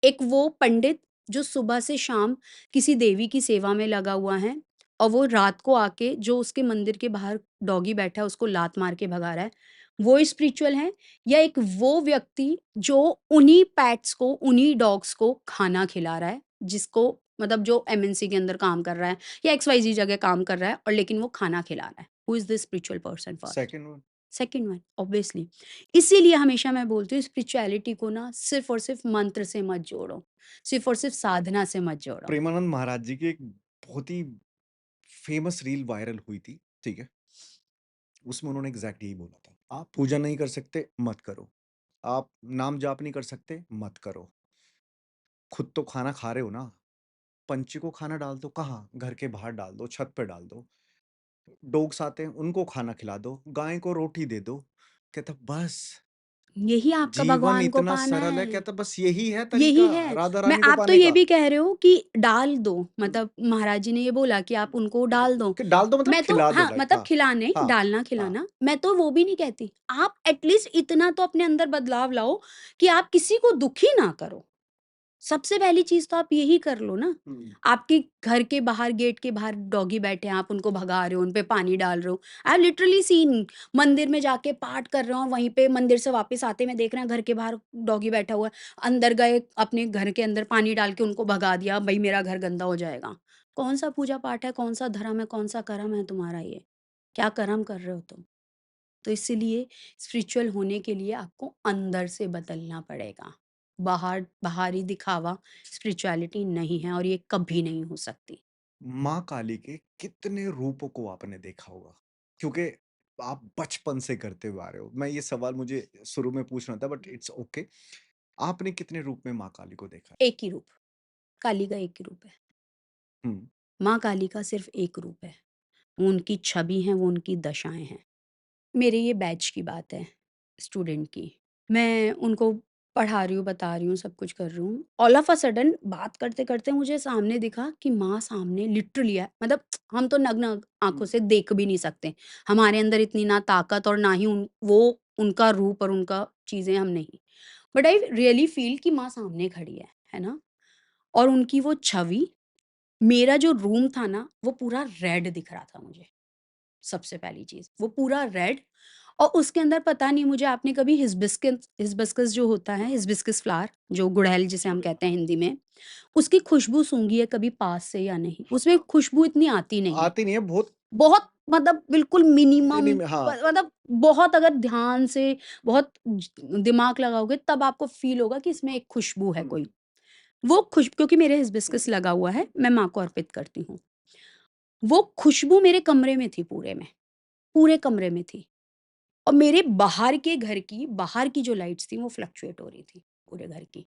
एक वो पंडित जो सुबह से शाम किसी देवी की सेवा में लगा हुआ है और वो रात को आके जो उसके मंदिर के बाहर डॉगी बैठा है उसको लात मार के भगा रहा है, वो स्पिरिचुअल है? या एक वो व्यक्ति जो उन्हीं पेट्स को, उन्हीं डॉग्स को खाना खिला रहा है, जिसको मतलब जो एमएनसी के अंदर काम कर रहा है या एक्सवाईज़ेड जगह काम कर रहा है और लेकिन वो खाना खिला रहा है। Who is the spiritual person first? Second one second one obviously. इसीलिए हमेशा मैं बोलती हूँ स्पिरिचुअलिटी को ना सिर्फ़ और सिर्फ़ मंत्र से मत जोड़ो, सिर्फ़ और सिर्फ़ साधना से मत जोड़ो। प्रेमानंद महाराज जी की एक बहुत ही फेमस रील वायरल हुई थी, ठीक है? उसमें उन्होंने एग्ज़ैक्ट यही बोला था। आप पूजा नहीं कर सकते, मत करो। आप नाम जाप नहीं कर सकते, मत करो। खुद तो खाना खा रहे हो ना, पंछी को खाना डाल दो, कहाँ? घर के बाहर डाल दो, छत पे डाल दो। डॉग्स आते हैं, उनको खाना खिला दो, गाय को रोटी दे दो। कहता बस, यही आपका जीवन भगवान को इतना पाना सरल है, है। कहता बस यही है यही तरीका है। राधा मैं रानी को आप तो पाने ये का। भी कह रहे हो कि डाल दो, हुँ, मतलब महाराज जी ने ये बोला कि आप उनको डाल दो। कि डाल दो मतलब मैं तो खिला दो हाँ, राइट मतलब हाँ, खिलाने, हाँ, हाँ। डालना-खिलाना, मैं तो वो भी नहीं कहती। आप एट लीस्ट इतना तो अपने अंदर बदलाव लाओ कि आप किसी को दुखी ना करो। सबसे पहली चीज़ तो आप यही कर लो ना। हुँ। आपके घर के बाहर, गेट के बाहर डॉगी बैठे हैं, आप उनको भगा रहे हो, उन पे पानी डाल रहे हो। आई हैव लिटरली सीन मंदिर में जाके पाठ कर रहे हो, वहीं पे मंदिर से वापस आते में देख रहे हैं घर के बाहर डॉगी बैठा हुआ है। अंदर गए, अपने घर के अंदर पानी डाल के उनको भगा दिया, भई मेरा घर गंदा हो जाएगा। कौन-सा पूजा-पाठ है, कौन-सा धर्म है, कौन-सा कर्म है तुम्हारा ये? क्या कर्म कर रहे हो तुम? तो इसीलिए स्पिरिचुअल होने के लिए आपको अंदर से बदलना पड़ेगा। बाहरी दिखावा स्पिरिचुअलिटी नहीं है और ये कभी नहीं हो सकती। माँ काली के कितने रूपों को आपने देखा होगा? क्योंकि आप बचपन से करते हुए आ रहे हो। मैं ये सवाल मुझे शुरू में पूछना था बट इट्स ओके। आपने कितने रूप में माँ काली को देखा है? एक ही रूप, काली का एक ही रूप है। हुँ, माँ काली का सिर्फ़ एक रूप है। वो उनकी छवि हैं, वो उनकी दशाएँ हैं। मेरे ये बैच की बात है, स्टूडेंट की। मैं उनको पढ़ा रही हूँ, बता रही हूँ, सब कुछ कर रही हूँ। ऑल ऑफ अ सडन बात करते-करते मुझे सामने दिखा कि माँ सामने लिटरली है। मतलब हम तो नग्न हुँ। आँखों से देख भी नहीं सकते। हमारे अंदर इतनी ना ताकत और ना ही उनका रूप और उनका चीज़ें हम नहीं। बट आई रियली फ़ील कि माँ सामने खड़ी है ना? और उनकी वो छवि, मेरा जो रूम था ना, वो पूरा रेड दिख रहा था मुझे। सबसे पहली चीज़, वो पूरा रेड और उसके अंदर पता नहीं मुझे आपने कभी हिबिस्कस हिबिस्कस जो होता है, हिबिस्कस फ्लावर जो गुड़हल जिसे हम कहते हैं हिंदी में, उसकी खुशबू सूँघी है कभी पास से या नहीं? उसमें खुशबू इतनी आती नहीं है। आती नहीं है बहुत बहुत मतलब बिल्कुल मिनिमम हाँ। मतलब बहुत अगर ध्यान से बहुत दिमाग लगाओगे तब आपको फ़ील होगा कि इसमें एक खुशबू है हुँ। कोई। वो क्योंकि मेरे हिबिस्कस लगा हुआ है, मैं माँ को अर्पित करती हूँ। वो खुशबू मेरे कमरे में थी पूरे में, पूरे कमरे में थी। और मेरे बाहर की जो लाइट्स थी वो फ्लक्चुएट हो रही थी पूरे घर की।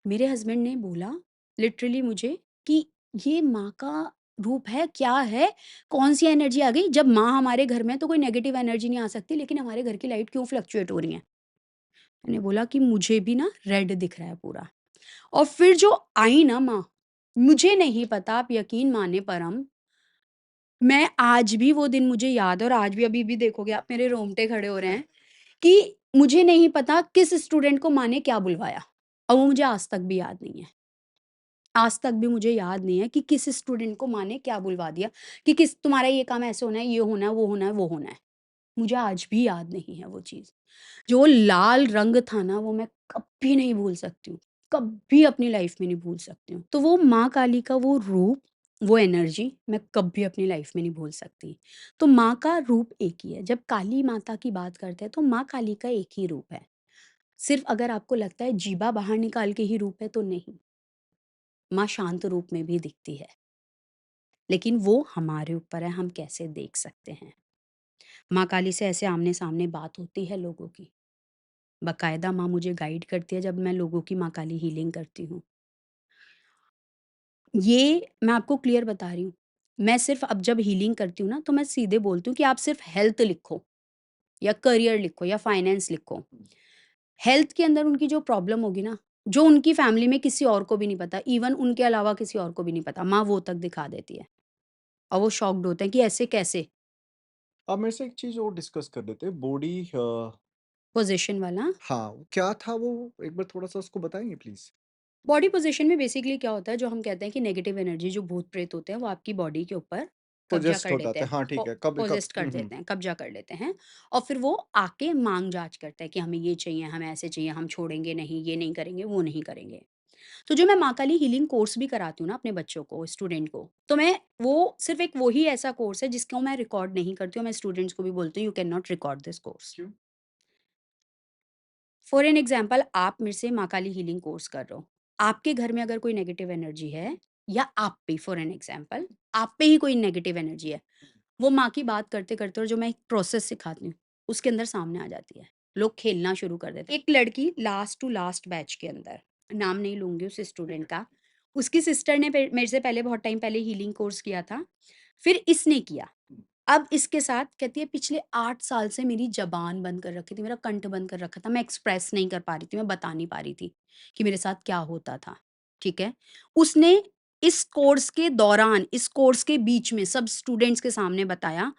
मेरे हस्बैंड ने बोला लिटरली मुझे कि ये माँ का रूप है, क्या है? कौन-सी एनर्जी आ गई? जब माँ हमारे घर में है तो कोई नेगेटिव एनर्जी नहीं आ सकती, लेकिन हमारे घर की लाइट क्यों फ्लक्चुएट हो रही है? मैंने बोला कि मुझे भी ना रेड दिख रहा है पूरा। और फिर जो आई ना माँ, मुझे नहीं पता आप यकीन माने परम, मैं आज भी वो दिन मुझे याद है और आज भी अभी भी देखोगे आप मेरे रोंगटे खड़े हो रहे हैं कि मुझे नहीं पता किस स्टूडेंट को माँ ने क्या बुलवाया और वो मुझे आज तक भी याद नहीं है। आज तक भी मुझे याद नहीं है कि किस स्टूडेंट को माँ ने क्या बुलवा दिया कि किस तुम्हारा ये काम ऐसे होना है, ये होना है, वो होना है, वो होना है। मुझे आज भी याद नहीं है वो चीज़। जो लाल रंग था ना वो मैं कभी नहीं भूल सकती हूँ। कभी अपनी लाइफ़ में नहीं भूल सकती हूँ। तो वो माँ काली का वो रूप वो एनर्जी मैं कभी अपनी लाइफ में नहीं भूल सकती। तो माँ का रूप एक ही है, जब काली माता की बात करते हैं तो माँ काली का एक ही रूप है। सिर्फ़ अगर आपको लगता है जीभा बाहर निकाल के ही रूप है तो नहीं, माँ शांत रूप में भी दिखती है। लेकिन वो हमारे ऊपर है, हम कैसे देख सकते हैं। माँ काली से ऐसे आमने-सामने बात होती है लोगों की। बाकायदा माँ मुझे गाइड करती है जब मैं लोगों की माँ काली हीलिंग करती हूँ। ये मैं आपको क्लियर बता रही हूँ। मैं सिर्फ़ अब जब हीलिंग करती हूँ ना, तो मैं सीधे बोलती हूँ कि आप सिर्फ़ हेल्थ लिखो या करियर लिखो या फाइनेंस लिखो। हेल्थ के अंदर उनकी जो प्रॉब्लम होगी ना, जो उनकी फैमिली में किसी और को भी नहीं पता, इवन उनके अलावा किसी और को भी नहीं पता, माँ वो तक दिखा देती है। और वो शॉक्ड होते हैं कि ऐसे कैसे? आप मेरे से एक चीज़ और डिस्कस कर लेते हैं, बॉडी पोज़ीशन वाला। हाँ, क्या था वो? एक बार थोड़ा-सा उसको बताएँगे प्लीज़? बॉडी पोज़ीशन में बेसिकली क्या होता है, जो हम कहते हैं कि नेगेटिव एनर्जी जो भूत-प्रेत होते हैं, वो आपकी बॉडी के ऊपर कब्ज़ा पोजेस्ड कर हो लेते जाते हैं, हैं, हाँ, ठीक है। कब कब पोज़ेस्ड कर हुँ, हुँ। देते हैं, कब्ज़ा कर लेते हैं और फिर वो आके माँग-जाँच करता है कि हमें ये चाहिए, हमें ऐसे चाहिए, हम छोड़ेंगे नहीं, ये नहीं करेंगे, वो नहीं करेंगे। तो जो मैं माँ काली हीलिंग कोर्स भी कराती हूँ ना अपने बच्चों को, स्टूडेंट को, तो मैं वो सिर्फ़ एक वो ही ऐसा कोर्स है जिसको मैं रिकॉर्ड नहीं करती हूँ, मैं स्टूडेंट्स को भी बोलती हूँ, you can not record this course. क्यों? फॉर एन एग्ज़ाम्पल आप मेरे से माँ काली हीलिंग कोर्स कर रहे हो। आपके घर में अगर कोई नेगेटिव एनर्जी है या आप पे फॉर एन एग्ज़ाम्पल आप पे ही कोई नेगेटिव एनर्जी है, वो माँ की बात करते-करते और जो मैं एक प्रोसेस सिखाती हूँ, उसके अंदर सामने आ जाती है। लोग खेलना शुरू कर देते हैं। एक लड़की लास्ट टू लास्ट बैच के अंदर, नाम नहीं लूँगी उस स्टूडेंट का, उसकी सिस्टर ने मेरे से पहले बहुत टाइम पहले हीलिंग कोर्स किया था, फिर इसने किया। अब इसके साथ कहती है पिछले 8 साल से मेरी ज़बान बंद कर रखी थी, मेरा कंठ बंद कर रखा था, मैं एक्सप्रेस नहीं कर पा रही थी, मैं बता नहीं पा रही थी कि मेरे साथ क्या होता था, ठीक है? उसने इस कोर्स के दौरान, इस कोर्स के बीच में सब स्टूडेंट्स के सामने बताया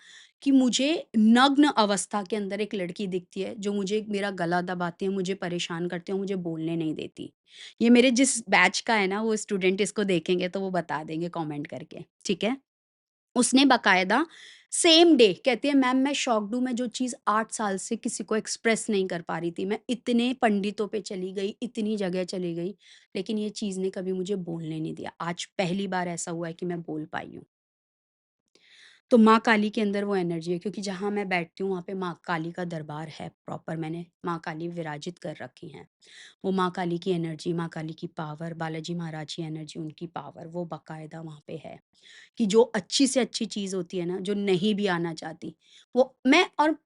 कि मुझे नग्न अवस्था के अंदर एक लड़की दिखती है, जो मुझे मेरा गला दबाती है, मुझे परेशान करती है, मुझे बोलने नहीं देती। ये मेरे जिस बैच का है ना, वो स्टूडेंट इसको देखेंगे तो वो बता देंगे कमेंट करके, ठीक है? उसने बाकायदा सेम डे कहती है मैम मैं शॉक्ड हूँ, मैं जो चीज़ 8 साल से किसी को एक्सप्रेस नहीं कर पा रही थी, मैं इतने पंडितों पे चली गई, इतनी जगह चली गई, लेकिन ये चीज़ ने कभी मुझे बोलने नहीं दिया। आज पहली बार ऐसा हुआ है कि मैं बोल पाई हूँ। तो माँ काली के अंदर वो एनर्जी है क्योंकि जहाँ मैं बैठती हूँ वहाँ पे माँ काली का दरबार है प्रॉपर, मैंने माँ काली विराजित कर रखी हैं। वो माँ काली की एनर्जी, माँ काली की पावर, बालाजी महाराज की एनर्जी, उनकी पावर वो बाकायदा वहाँ पे है। कि जो अच्छी से अच्छी चीज़ होती है ना, जो नहीं भी आना चाहती, वो मैं और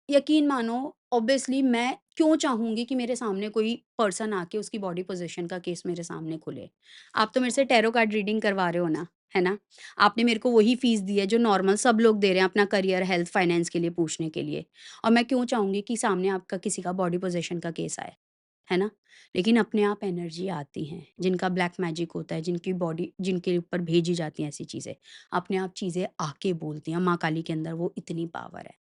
यकीन मानो ऑब्वियसली मैं क्यों चाहूँगी कि मेरे सामने कोई पर्सन आके उसकी बॉडी पोज़ीशन का केस मेरे सामने खोले। आप तो मेरे से टैरो कार्ड रीडिंग करवा रहे हो ना, है ना? आपने मेरे को वही फ़ीस दी है जो नॉर्मल सब लोग दे रहे हैं अपना करियर, हेल्थ, फाइनेंस के लिए पूछने के लिए और मैं क्यों चाहूँगी कि सामने आपका किसी का बॉडी पोज़ीशन का केस आए, है ना? लेकिन अपने आप एनर्जी आती हैं, जिनका ब्लैक मैजिक होता है, जिनकी बॉडी जिनके ऊपर भेजी जाती हैं ऐसी चीज़ें, अपने आप चीज़ें आके बोलती हैं। माँ काली के अंदर वो इतनी पावर है।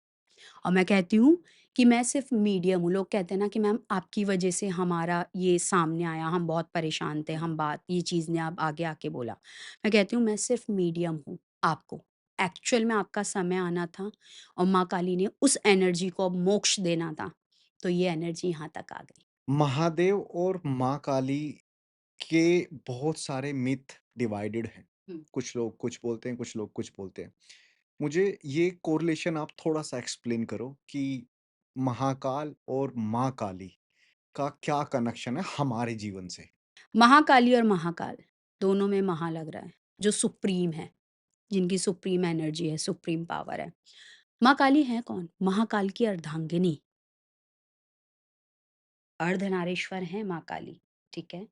और मैं कहती हूँ कि मैं सिर्फ़ मीडियम हूँ। लोग कहते हैं ना कि मैम आपकी वज़ह से हमारा ये सामने आया, हम बहुत परेशान थे, हम बात ये चीज़ ने अब आगे आके बोला। मैं कहती हूँ मैं सिर्फ़ मीडियम हूँ आपको। एक्चुअल में आपका समय आना था और माँ काली ने उस एनर्जी को अब मोक्ष देना था, तो ये एनर्जी यहाँ तक आ गई। महादेव और माँ काली के बहुत सारे मिथ डिवाइडेड हैं। हुँ। कुछ लोग कुछ बोलते हैं, कुछ लोग कुछ बोलते हैं। मुझे ये कोरिलेशन आप थोड़ा-सा एक्सप्लेन करो कि महाकाल और माँ काली का क्या कनेक्शन है हमारे जीवन से? महाकाली और महाकाल, दोनों में महा लग रहा है, जो सुप्रीम है, जिनकी सुप्रीम एनर्जी है, सुप्रीम पावर है। माँ काली हैं कौन? महाकाल की अर्धांगिनी, अर्धनारीश्वर हैं माँ काली, ठीक है?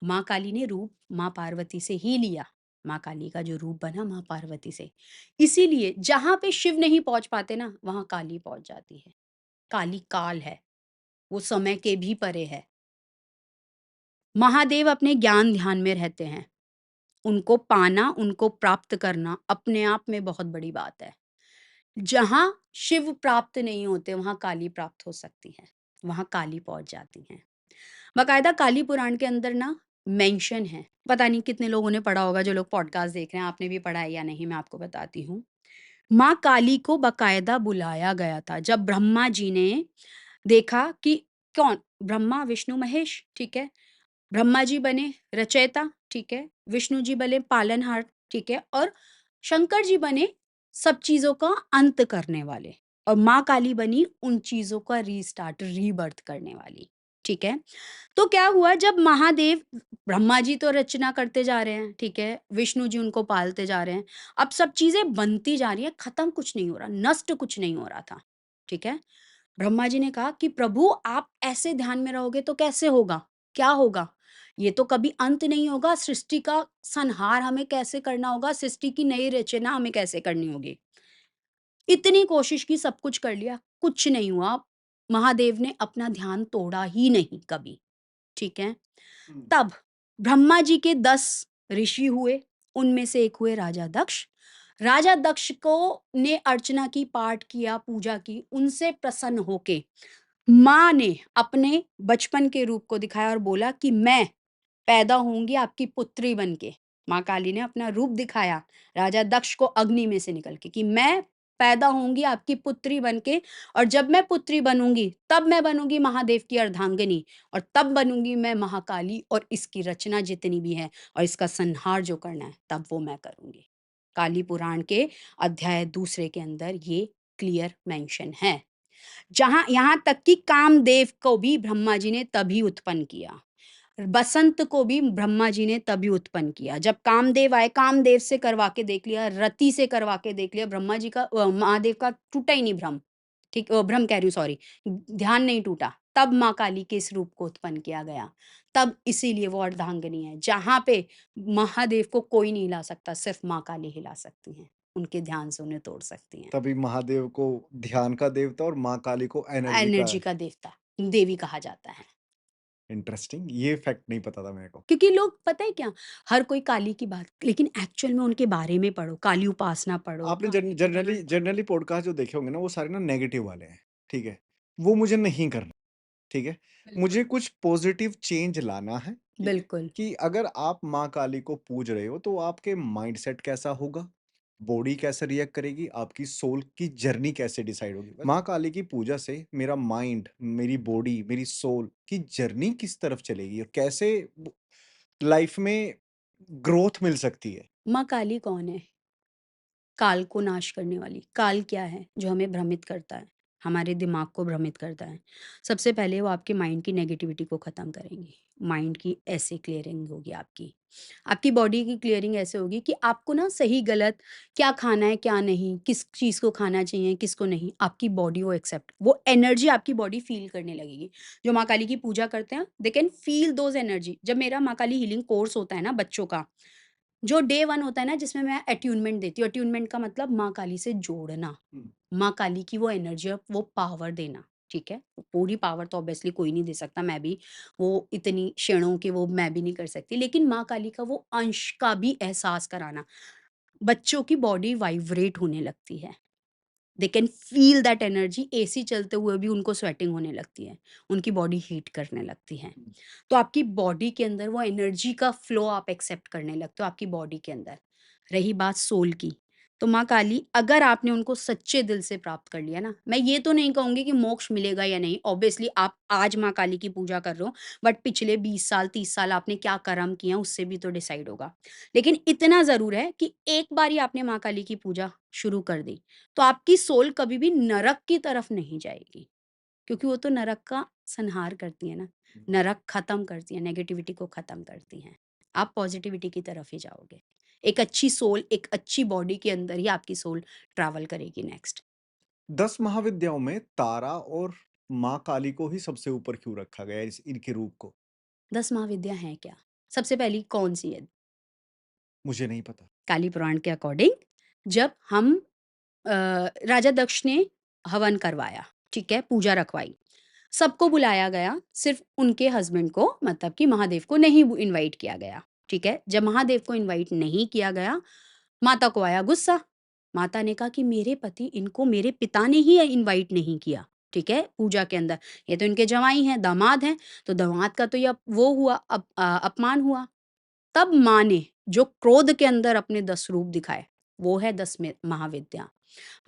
माँ काली ने रूप माँ पार्वती से ही लिया। माँ काली का जो रूप बना माँ पार्वती से। इसीलिए जहाँ पे शिव नहीं पहुँच पाते ना, वहाँ काली पहुँच जाती है। काली काल है, वो समय के भी परे है। महादेव अपने ज्ञान ध्यान में रहते हैं। उनको पाना, उनको प्राप्त करना अपने आप में बहुत बड़ी बात है। जहाँ शिव प्राप्त नहीं होते, वहाँ काली प्राप्त हो सकती है। वहाँ काली पहुँच जाती हैं। बाकायदा काली पुराण के अंदर ना मेंशन है। पता नहीं कितने लोगों ने पढ़ा होगा जो लोग पॉडकास्ट देख रहे हैं, आपने भी पढ़ा है या नहीं मैं आपको बताती हूँ। माँ काली को बाकायदा बुलाया गया था जब ब्रह्मा जी ने देखा कि कौन ब्रह्मा, विष्णु, महेश, ठीक है? ब्रह्मा जी बने रचयिता, ठीक है? विष्णु जी बने पालनहार, ठीक है? और शंकर जी बने सब चीज़ों का अंत करने वाले और माँ काली बनी उन चीज़ों का रीस्टार्ट, रीबर्थ करने वाली, ठीक है? तो क्या हुआ जब महादेव ब्रह्मा जी तो रचना करते जा रहे हैं, ठीक है? विष्णु जी उनको पालते जा रहे हैं। अब सब चीज़ें बनती जा रही हैं, खत्म कुछ नहीं हो रहा, नष्ट कुछ नहीं हो रहा था, ठीक है? ब्रह्मा जी ने कहा कि प्रभु आप ऐसे ध्यान में रहोगे तो कैसे होगा? क्या होगा? ये तो कभी अंत नहीं होगा, सृष्टि का संहार हमें कैसे करना होगा? सृष्टि की नई रचना हमें कैसे करनी होगी? इतनी कोशिश की, सब कुछ कर लिया, कुछ नहीं हुआ। महादेव ने अपना ध्यान तोड़ा ही नहीं कभी, ठीक है? हुँ। तब ब्रह्मा जी के 10 ऋषि हुए, उनमें से एक हुए राजा दक्ष। राजा दक्ष को ने अर्चना की, पाठ किया, पूजा की, उनसे प्रसन्न होके माँ ने अपने बचपन के रूप को दिखाया और बोला कि मैं पैदा होंगी आपकी पुत्री बन के। माँ काली ने अपना रूप दिखाया राजा दक्ष को अग्नि में से निकल के कि मैं पैदा होंगी आपकी पुत्री बन के और जब मैं पुत्री बनूँगी, तब मैं बनूँगी महादेव की अर्धांगिनी और तब बनूँगी मैं महाकाली और इसकी रचना जितनी भी है और इसका संहार जो करना है, तब वो मैं करूँगी। काली पुराण के अध्याय दूसरे के अंदर ये क्लियर मेंशन है। जहाँ यहाँ तक कि कामदेव को भी ब्रह्मा जी ने तभी उत्पन्न किया। बसंत को भी ब्रह्मा जी ने तभी उत्पन्न किया। जब कामदेव आए, कामदेव से करवा के देख लिया, रति से करवा के देख लिया, ब्रह्मा जी का महादेव का टूटा ही नहीं भ्रम। ठीक भ्रम कह रही हूँ सॉरी, ध्यान नहीं टूटा। तब माँ काली के इस रूप को उत्पन्न किया गया। तब इसीलिए वो अर्धांगिनी है। जहाँ पे महादेव को कोई नहीं हिला सकता, सिर्फ़ माँ काली हिला सकती हैं। उनके ध्यान से उन्हें तोड़ सकती हैं। तभी महादेव को ध्यान का देवता और माँ काली को एनर्जी का एनर्जी का देवता, देवी कहा जाता है। इंटरेस्टिंग ये फैक्ट नहीं पता था मेरे को। क्योंकि लोग पता है क्या, हर कोई काली की बात लेकिन एक्चुअल में उनके बारे में पढ़ो, काली उपासना पढ़ो, आपने काली के जनरली वर्णन पढ़ो। जनरली पॉडकास्ट जो देखे होंगे ना वो सारे ना नेगेटिव वाले हैं, ठीक है? वो मुझे नहीं करना, ठीक है? बिल्कुल। मुझे कुछ पॉजिटिव चेंज लाना है, ठीक है? बिल्कुल, कि अगर आप माँ काली को पूज रहे हो तो आपके माइंडसेट कैसा होगा? बॉडी कैसे रिएक्ट करेगी? आपकी सोल की जर्नी कैसे डिसाइड होगी? माँ काली की पूजा से मेरा माइंड, मेरी बॉडी, मेरी सोल की जर्नी किस तरफ चलेगी और कैसे लाइफ में ग्रोथ मिल सकती है? माँ काली कौन है? काल को नाश करने वाली। काल क्या है? जो हमें भ्रमित करता है, हमारे दिमाग को भ्रमित करता है। सबसे पहले वो आपके माइंड की नेगेटिविटी को ख़त्म करेंगी। माइंड की ऐसे क्लीयरिंग होगी आपकी। आपकी बॉडी की क्लीयरिंग ऐसे होगी कि आपको ना सही-गलत क्या खाना है, क्या नहीं, किस चीज़ को खाना चाहिए, किसको नहीं, आपकी बॉडी वो एक्सेप्ट वो एनर्जी आपकी बॉडी फ़ील करने लगेगी। जो माँ काली की पूजा करते हैं, they can feel those energy. जब मेरा माँ काली हीलिंग कोर्स होता है ना बच्चों का, जो डे 1 होता है ना जिसमें मैं अट्यूनमेंट देती हूँ, अट्यूनमेंट का मतलब माँ काली से जोड़ना, हुँ। माँ काली की वो एनर्जी और वो पावर देना, ठीक है? पूरी पावर तो ऑब्वियसली कोई नहीं दे सकता, मैं भी वो इतनी क्षणों की वो मैं भी नहीं कर सकती, लेकिन माँ काली का वो अंश का भी एहसास कराना, बच्चों की बॉडी वाइब्रेट होने लगती है। They can feel that energy AC चलते हुए भी उनको स्वेटिंग होने लगती है, उनकी बॉडी हीट करने लगती है। तो आपकी बॉडी के अंदर वो एनर्जी का फ्लो आप एक्सेप्ट करने लगते हो आपकी बॉडी के अंदर। रही बात सोल की, तो माँ काली अगर आपने उनको सच्चे दिल से प्राप्त कर लिया ना, मैं ये तो नहीं कहूँगी कि मोक्ष मिलेगा या नहीं, ऑब्वियसली आप आज माँ काली की पूजा कर रहे हो, बट पिछले 20 साल, 30 साल आपने क्या कर्म किए हैं उससे भी तो डिसाइड होगा। लेकिन इतना ज़रूर है कि एक बारी आपने माँ काली की पूजा शुरू कर दी, तो आपकी सोल कभी भी नरक की तरफ नहीं जाएगी, क्योंकि वो तो नरक का संहार करती है ना, नरक खत्म करती है, नेगेटिविटी को खत्म करती हैं। आप पॉजिटिविटी की तरफ ही जाओगे। एक अच्छी सोल, एक अच्छी बॉडी के अंदर ही आपकी सोल ट्रैवल करेगी नेक्स्ट। 10 महाविद्याओं में तारा और माँ काली को ही सबसे ऊपर क्यों रखा गया है इस इनके रूप को? 10 महाविद्या हैं क्या? सबसे पहली कौन-सी है? मुझे नहीं पता। काली पुराण के अकॉर्डिंग जब हम अ, राजा दक्ष ने हवन करवाया, ठीक है? पूजा रखवाई। सबको बुलाया गया, सिर्फ़ उनके हस्बैंड को मतलब कि महादेव को नहीं बु इनवाइट किया गया, ठीक है? जब महादेव को इनवाइट नहीं किया गया, माता को आया गुस्सा। माता ने कहा कि मेरे पति इनको मेरे पिता ने ही इनवाइट नहीं किया, ठीक है? पूजा के अंदर। ये तो इनके जवाई हैं, दामाद हैं, तो दामाद का तो ये वो हुआ अपमान हुआ। तब माँ ने जो क्रोध के अंदर अपने 10 रूप दिखाए, वो है 10 में महाविद्या।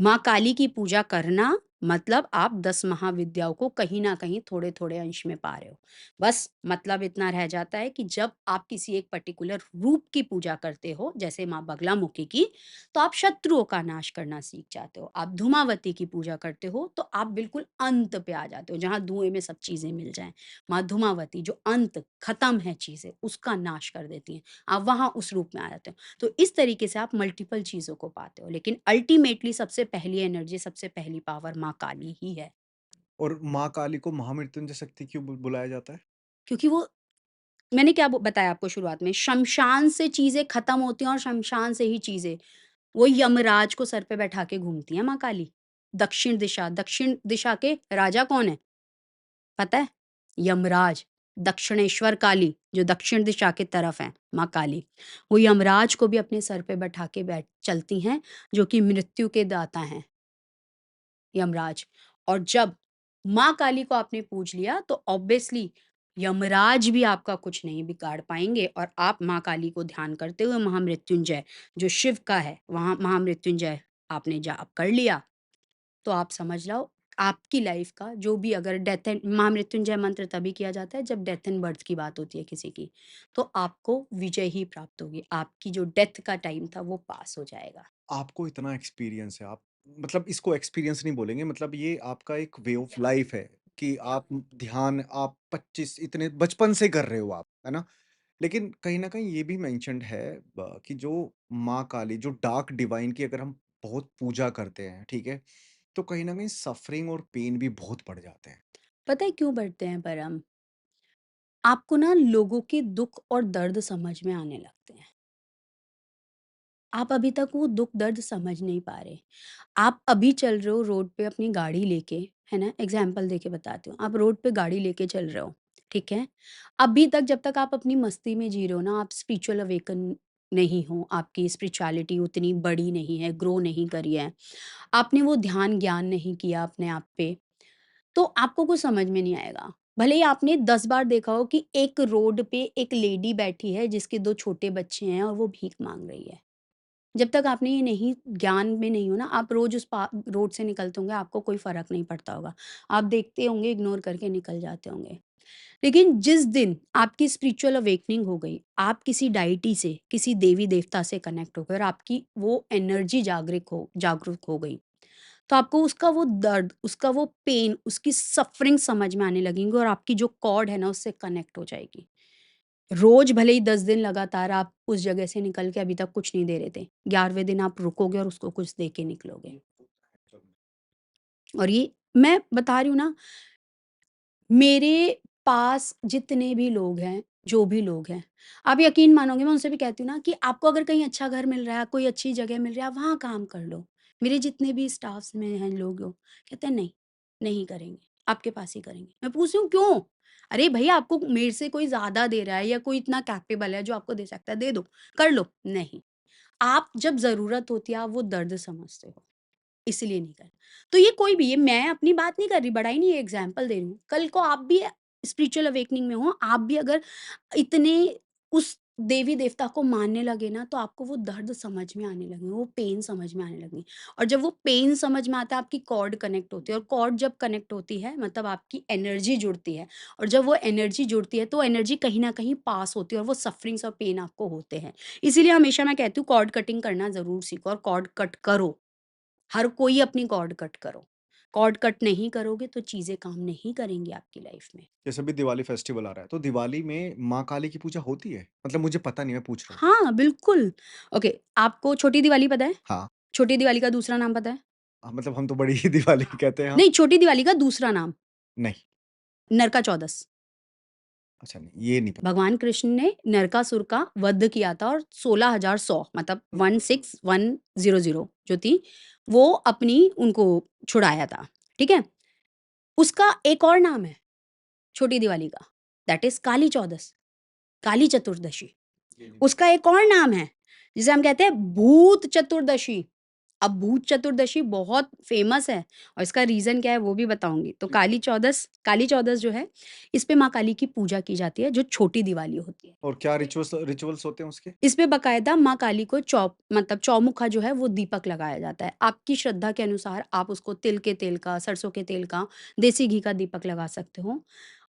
माँ काली की पूजा करना, मतलब आप 10 महाविद्याओं को कहीं न कहीं थोड़े-थोड़े अंश में पा रहे हो। बस मतलब इतना रह जाता है कि जब आप किसी एक पर्टिकुलर रूप की पूजा करते हो, जैसे माँ बगलामुखी की, तो आप शत्रुओं का नाश करना सीख जाते हो। आप धूमावती की पूजा करते हो, तो आप बिल्कुल अंत पे आ जाते हो, जहाँ धुएँ में सब चीज़ें मिल जाएँ। माँ धूमावती जो अंत, खत्म है चीज़ें, उसका नाश कर देती हैं। आप वहाँ उस रूप में आ जाते हो। तो इस तरीके से आप मल्टीपल चीज़ों को पाते हो, लेकिन अल्टीमेटली सबसे पहली एनर्जी, सबसे पहली पावर माँ काली ही है। और माँ काली को महामृत्युंजय शक्ति क्यों बुलाया जाता है? क्योंकि वो मैंने क्या बताया आपको शुरुआत में, शमशान से चीज़ें खत्म होती हैं और शमशान से ही चीज़ें, वो यमराज को सर पे बैठा के घूमती हैं माँ काली। दक्षिण दिशा के राजा कौन है? पता है? यमराज, दक्षिणेश्वर काली, जो दक्षिण दिशा की तरफ हैं, माँ काली। वो यमराज को भी अपने सर पे बैठा के चलती हैं, जो कि मृत्यु के दाता हैं, यमराज। और जब माँ काली को आपने पूज लिया, तो ऑब्वियसली यमराज भी आपका कुछ नहीं बिगाड़ पाएँगे और आप माँ काली को ध्यान करते हुए महामृत्युंजय, जो शिव का है, वहाँ महामृत्युंजय आपने जाप कर लिया, तो आप समझ लो आपकी लाइफ का जो भी, अगर डेथ एंड महामृत्युंजय मंत्र तभी किया जाता है जब डेथ एंड बर्थ की बात होती है किसी की, तो आपको विजय ही प्राप्त होगी। आपकी जो डेथ का टाइम था वो पास हो जाएगा। आपको इतना एक्सपीरियंस है, आप मतलब इसको एक्सपीरियंस नहीं बोलेंगे, मतलब ये आपका एक वे ऑफ लाइफ है कि आप ध्यान आप 25 इतने बचपन से कर रहे हो आप, है ना? लेकिन कहीं न कहीं ये भी मेंशन्ड है कि जो माँ काली, जो डार्क डिवाइन की अगर हम बहुत पूजा करते हैं, ठीक है? तो कहीं न कहीं सफरिंग और पेन भी बहुत बढ़ जाते हैं। पता है क्यों बढ़ते हैं परम? आपको ना लोगों के दुःख और दर्द समझ में आने लगते हैं। आप अभी तक वो दुःख दर्द समझ नहीं पा रहे। आप अभी चल रहे हो रोड पे अपनी गाड़ी लेके, है ना? एग्ज़ाम्पल देके बताती हूँ। आप रोड पे गाड़ी लेके चल रहे हो, ठीक है? अभी तक जब तक आप अपनी मस्ती में जी रहे हो ना, आप स्पिरिचुअल अवेकन नहीं हो, आपकी स्पिरिचुअलिटी उतनी बड़ी नहीं है, ग्रो नहीं करी है। आपने वो ध्यान ज्ञान नहीं किया अपने आप पे, तो आपको कुछ समझ में नहीं आएगा। भले ही आपने 10 बार देखा हो कि एक रोड पे एक लेडी बैठी है जिसके 2 छोटे बच्चे हैं और वो भीख माँग रही है। जब तक आपने ये नहीं, ज्ञान में नहीं हो ना, आप रोज़ उस रोड से निकलते होंगे, आपको कोई फ़र्क नहीं पड़ता होगा। आप देखते होंगे, इग्नोर करके निकल जाते होंगे। लेकिन जिस दिन आपकी स्पिरिचुअल अवेकनिंग हो गई, आप किसी डायटी से, किसी देवी-देवता से कनेक्ट हो गए और आपकी वो एनर्जी जागरूक हो गई, तो आपको उसका वो दर्द, उसका वो पेन, उसकी सफ़रिंग समझ में आने लगेंगी और आपकी जो कॉर्ड है ना, उससे कनेक्ट हो जाएगी। रोज़ भले ही 10 दिन लगातार आप उस जगह से निकल के अभी तक कुछ नहीं दे रहे थे, 11वें दिन आप रुकोगे और उसको कुछ दे के निकलोगे। और ये मैं बता रही हूँ ना, मेरे पास जितने भी लोग हैं, जो भी लोग हैं, आप यकीन मानोगे, मैं उनसे भी कहती हूँ ना कि आपको अगर कहीं अच्छा घर मिल रहा है, कोई अच्छी जगह मिल रहा है, आप वहाँ काम कर लो। मेरे जितने भी स्टाफ्स में हैं लोग, कहते हैं नहीं, नहीं करेंगे, आपके पास ही करेंगे। मैं पूछती हूँ क्यों? अरे भई, आपको मेरे से कोई ज़्यादा दे रहा है या कोई इतना कैपेबल है जो आपको दे सकता है, दे दो, कर लो। नहीं, आप जब ज़रूरत होती है, आप वो दर्द समझते हो। इसलिए नहीं करना। तो ये कोई भी, ये मैं अपनी बात नहीं कर रही, बड़ाई नहीं, ये एग्ज़ाम्पल दे रही हूँ। कल को आप भी स्पिरिचुअल अवेकनिंग में हो, आप भी अगर इतने उस देवी-देवता को मानने लगे ना, तो आपको वो दर्द समझ में आने लगे, वो पेन समझ में आने लगी। और जब वो पेन समझ में आता है, आपकी कॉर्ड कनेक्ट होती है और कॉर्ड जब कनेक्ट होती है, मतलब आपकी एनर्जी जुड़ती है और जब वो एनर्जी जुड़ती है, तो एनर्जी कहीं न कहीं पास होती है और वो सफ़रिंग्स और पेन आपको होते हैं। इसीलिए हमेशा मैं कहती हूँ कॉर्ड कटिंग करना ज़रूर सीखो और कॉर्ड कट करो। हर कोई अपनी कॉर्ड कट करो। कॉर्ड कट नहीं करोगे तो चीज़ें काम नहीं करेंगी आपकी लाइफ़ में। जैसे अभी दिवाली फेस्टिवल आ रहा है, तो दिवाली में माँ काली की पूजा होती है? मतलब मुझे पता नहीं, मैं पूछ रहा हूँ। हाँ, बिल्कुल। ओके, आपको छोटी दिवाली पता है? हाँ, छोटी दिवाली का दूसरा नाम पता है? मतलब हम तो बड़ी ही दिवाली कहते हैं, हाँ। नहीं, छोटी दिवाली का दूसरा नाम, नहीं, नरका चौदस। अच्छा नहीं, ये नहीं पता। भगवान कृष्ण ने नरकासुर का वध किया था और 16,100 मतलब 16,100 जो थी, वो अपनी उनको छुड़ाया था, ठीक है? उसका एक और नाम है छोटी दिवाली का, दैट इज़ काली चौदस, काली चतुर्दशी। ये नहीं। उसका एक और नाम है, जिसे हम कहते हैं भूत चतुर्दशी। अब भूत चतुर्दशी बहुत फ़ेमस है और इसका रीज़न क्या है वो भी बताऊँगी। तो जी। काली चौदस जो है, इस पे माँ काली की पूजा की जाती है, जो छोटी दिवाली होती है, और क्या ठीक है? रिचुअल्स होते हैं उसके? इस पे बाकायदा माँ काली को मतलब चौमुखा जो है वो दीपक लगाया जाता है। आपकी श्रद्धा के अनुसार आप उसको तिल के तेल का, सरसों के तेल का, देसी घी का दीपक लगा सकते हो।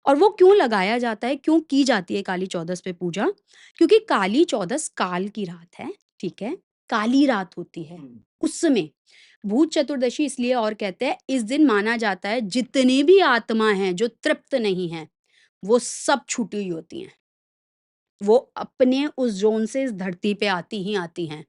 और वो क्यों लगाया जाता है, क्यों की जाती है काली चौदस पे पूजा? क्योंकि काली चौदस काल की रात है, ठीक है? काली रात होती है, हुँ। उसमें भूत चतुर्दशी इसलिए और कहते हैं, इस दिन माना जाता है जितनी भी आत्मा हैं जो तृप्त नहीं हैं, वो सब छूटी हुई होती हैं। वो अपने उस ज़ोन से इस धरती पे आती ही आती हैं।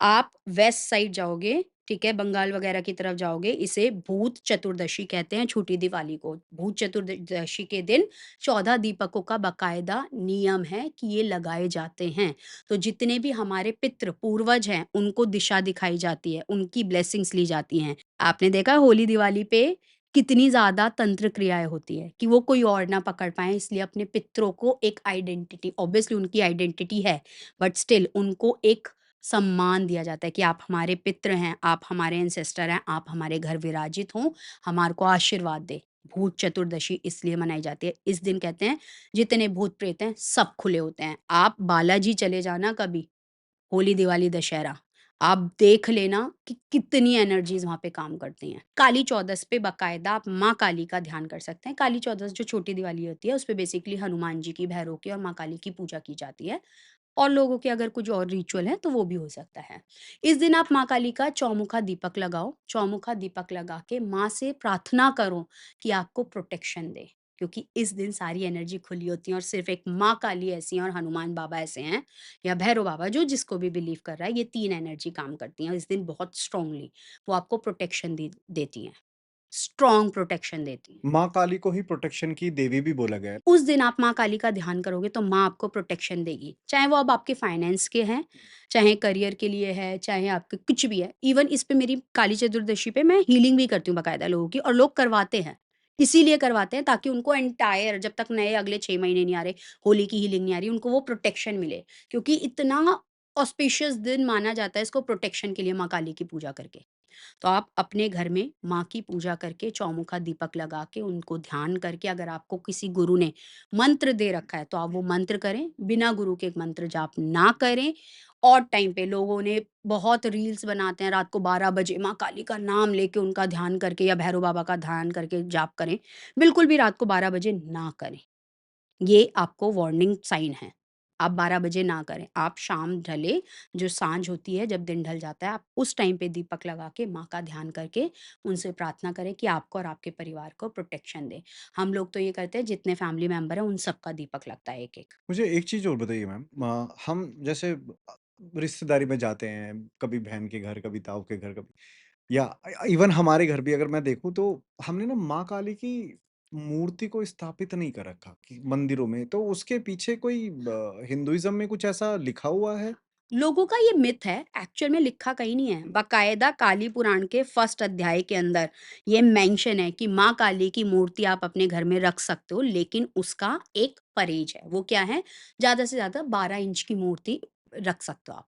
आप वेस्ट साइड जाओगे, ठीक है, बंगाल वगैरह की तरफ जाओगे, इसे भूत चतुर्दशी कहते हैं, छोटी दिवाली को। भूत चतुर्दशी के दिन 14 दीपकों का बाकायदा नियम है कि ये लगाए जाते हैं। तो जितने भी हमारे पितृ, पूर्वज हैं, उनको दिशा दिखाई जाती है, उनकी ब्लेसिंग्स ली जाती हैं। आपने देखा होली-दिवाली पे कितनी ज़्यादा तंत्र क्रियाएँ होती है कि वो कोई और ना पकड़ पाएँ, इसलिए अपने पितरों को एक आइडेंटिटी, ऑब्वियसली उनकी आइडेंटिटी है, बट स्टिल उनको एक सम्मान दिया जाता है कि आप हमारे पितृ हैं, आप हमारे एंसेस्टर हैं, आप हमारे घर विराजित हों, हमारे को आशीर्वाद दें। भूत चतुर्दशी इसलिए मनाई जाती है। इस दिन कहते हैं जितने भूत-प्रेत हैं सब खुले होते हैं। आप बालाजी चले जाना कभी, होली, दिवाली, दशहरा, आप देख लेना कि कितनी एनर्जीज़ वहाँ पे काम करती हैं। काली चौदस पे बाकायदा आप माँ काली का ध्यान कर सकते हैं। काली चौदस जो छोटी दिवाली होती है, उसपे बेसिकली हनुमान जी की, भैरव की और माँ काली की पूजा की जाती है। और लोगों के अगर कुछ और रिचुअल है तो वो भी हो सकता है। इस दिन आप माँ काली का चौमुखा दीपक लगाओ, चौमुखा दीपक लगा के माँ से प्रार्थना करो कि आपको प्रोटेक्शन दे। क्योंकि इस दिन सारी एनर्जी खुली होती है और सिर्फ़ एक माँ काली ऐसी हैं और हनुमान बाबा ऐसे हैं या भैरव बाबा, जो जिसको भी बिलीव कर रहा है, ये 3 एनर्जी काम करती हैं इस दिन बहुत स्ट्रांगली। वो आपको प्रोटेक्शन देती हैं, स्ट्रॉन्ग प्रोटेक्शन देती हैं। माँ काली को ही प्रोटेक्शन की देवी भी बोला गया है। उस दिन आप माँ काली का ध्यान करोगे तो माँ आपको प्रोटेक्शन देगी। चाहे वो अब आपके फाइनेंस के हैं, चाहे करियर के लिए है, चाहे आपके कुछ भी है। इवन इस पे मेरी काली चतुर्दशी पे मैं हीलिंग भी करती हूँ बाकायदा लोगों की, और लोग करवाते हैं। इसीलिए करवाते हैं ताकि उनको एंटायर, जब तक नए अगले 6 महीने नहीं आ रहे, होली की हीलिंग नहीं आ रही, उनको वो प्रोटेक्शन मिले। क्योंकि इतना ऑस्पिशियस दिन माना जाता है इसको प्रोटेक्शन के लिए माँ काली की पूजा करके। तो आप अपने घर में माँ की पूजा करके चौमुखा दीपक लगा के उनको ध्यान करके, अगर आपको किसी गुरु ने मंत्र दे रखा है तो आप वो मंत्र करें, बिना गुरु के मंत्र जाप ना करें। और टाइम पे लोगों ने बहुत रील्स बनाते हैं रात को 12 बजे माँ काली का नाम लेके उनका ध्यान करके या भैरव बाबा का ध्यान करके जाप करें। बिल्कुल भी रात को 12 बजे ना करें। ये आपको वार्निंग साइन है। आप 12 बजे ना करें। आप शाम ढले, जो साँझ होती है जब दिन ढल जाता है, आप उस टाइम पे दीपक लगा के माँ का ध्यान करके उनसे प्रार्थना करें कि आपको और आपके परिवार को प्रोटेक्शन दें। हम लोग तो ये करते हैं, जितने फैमिली मेंबर हैं उन सबका दीपक लगता है एक-एक। मुझे एक चीज़ और बताइए मैम, हम जैसे रिश्तेदारी में जाते हैं, कभी बहन के घर, कभी ताऊ के घर, कभी या इवन हमारे घर भी अगर मैं देखूँ तो हमने ना माँ काली की मूर्ति को स्थापित नहीं कर रखा कि मंदिरों में, तो उसके पीछे कोई हिंदुइज़्म में कुछ ऐसा लिखा हुआ है? लोगों का ये मिथ है, एक्चुअल में लिखा कहीं नहीं है। बाकायदा काली पुराण के फर्स्ट अध्याय के अंदर ये मेंशन है कि माँ काली की मूर्ति आप अपने घर में रख सकते हो, लेकिन उसका एक परहेज है। वो क्या है? ज़्यादा से ज़्यादा 12 इंच की मूर्ति रख सकते हो आप।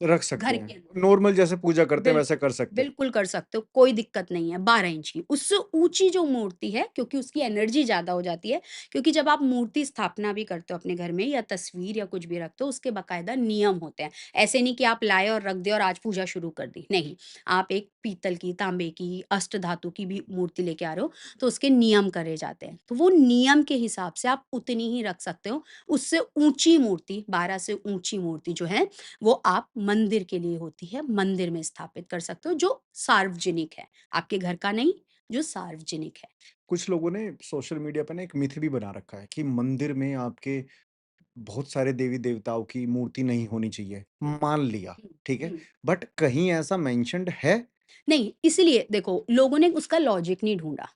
रख सकते घर के अंदर। हैं। नॉर्मल जैसे पूजा करते हैं वैसे बिल्कुल, कर सकते हैं। बिल्कुल कर सकते हो, कोई दिक्कत नहीं है, 12 इंच की। उससे ऊँची जो मूर्ति है, क्योंकि उसकी एनर्जी ज़्यादा हो जाती है, क्योंकि जब आप मूर्ति स्थापना भी करते हो अपने घर में या तस्वीर या कुछ भी रखते हो, उसके बाकायदा नियम होते हैं। ऐसे नहीं कि आप लाए और रख दिए और आज पूजा शुरू कर दी, नहीं। आप एक पीतल की, तांबे की, अष्टधातु की भी मूर्ति लेके आ रहे हो, तो उसके नियम करे जाते हैं। तो वो नियम के हिसाब से आप उतनी ही रख सकते हो। उससे ऊँची मूर्ति, 12 से ऊँची मूर्ति जो है, वो आप मंदिर के लिए होती है, मंदिर में स्थापित कर सकते हो, जो सार्वजनिक है। आपके घर का नहीं, जो सार्वजनिक है। कुछ लोगों ने सोशल मीडिया पे ना एक मिथ भी बना रखा है कि मंदिर में आपके बहुत सारे देवी-देवताओं की मूर्ति नहीं होनी चाहिए। हुँ, मान लिया, हुँ, ठीक है? हुँ। बट कहीं ऐसा मेंशन्ड है? नहीं, इसलिए देखो, लोगों ने उसका लॉजिक नहीं ढूँढा,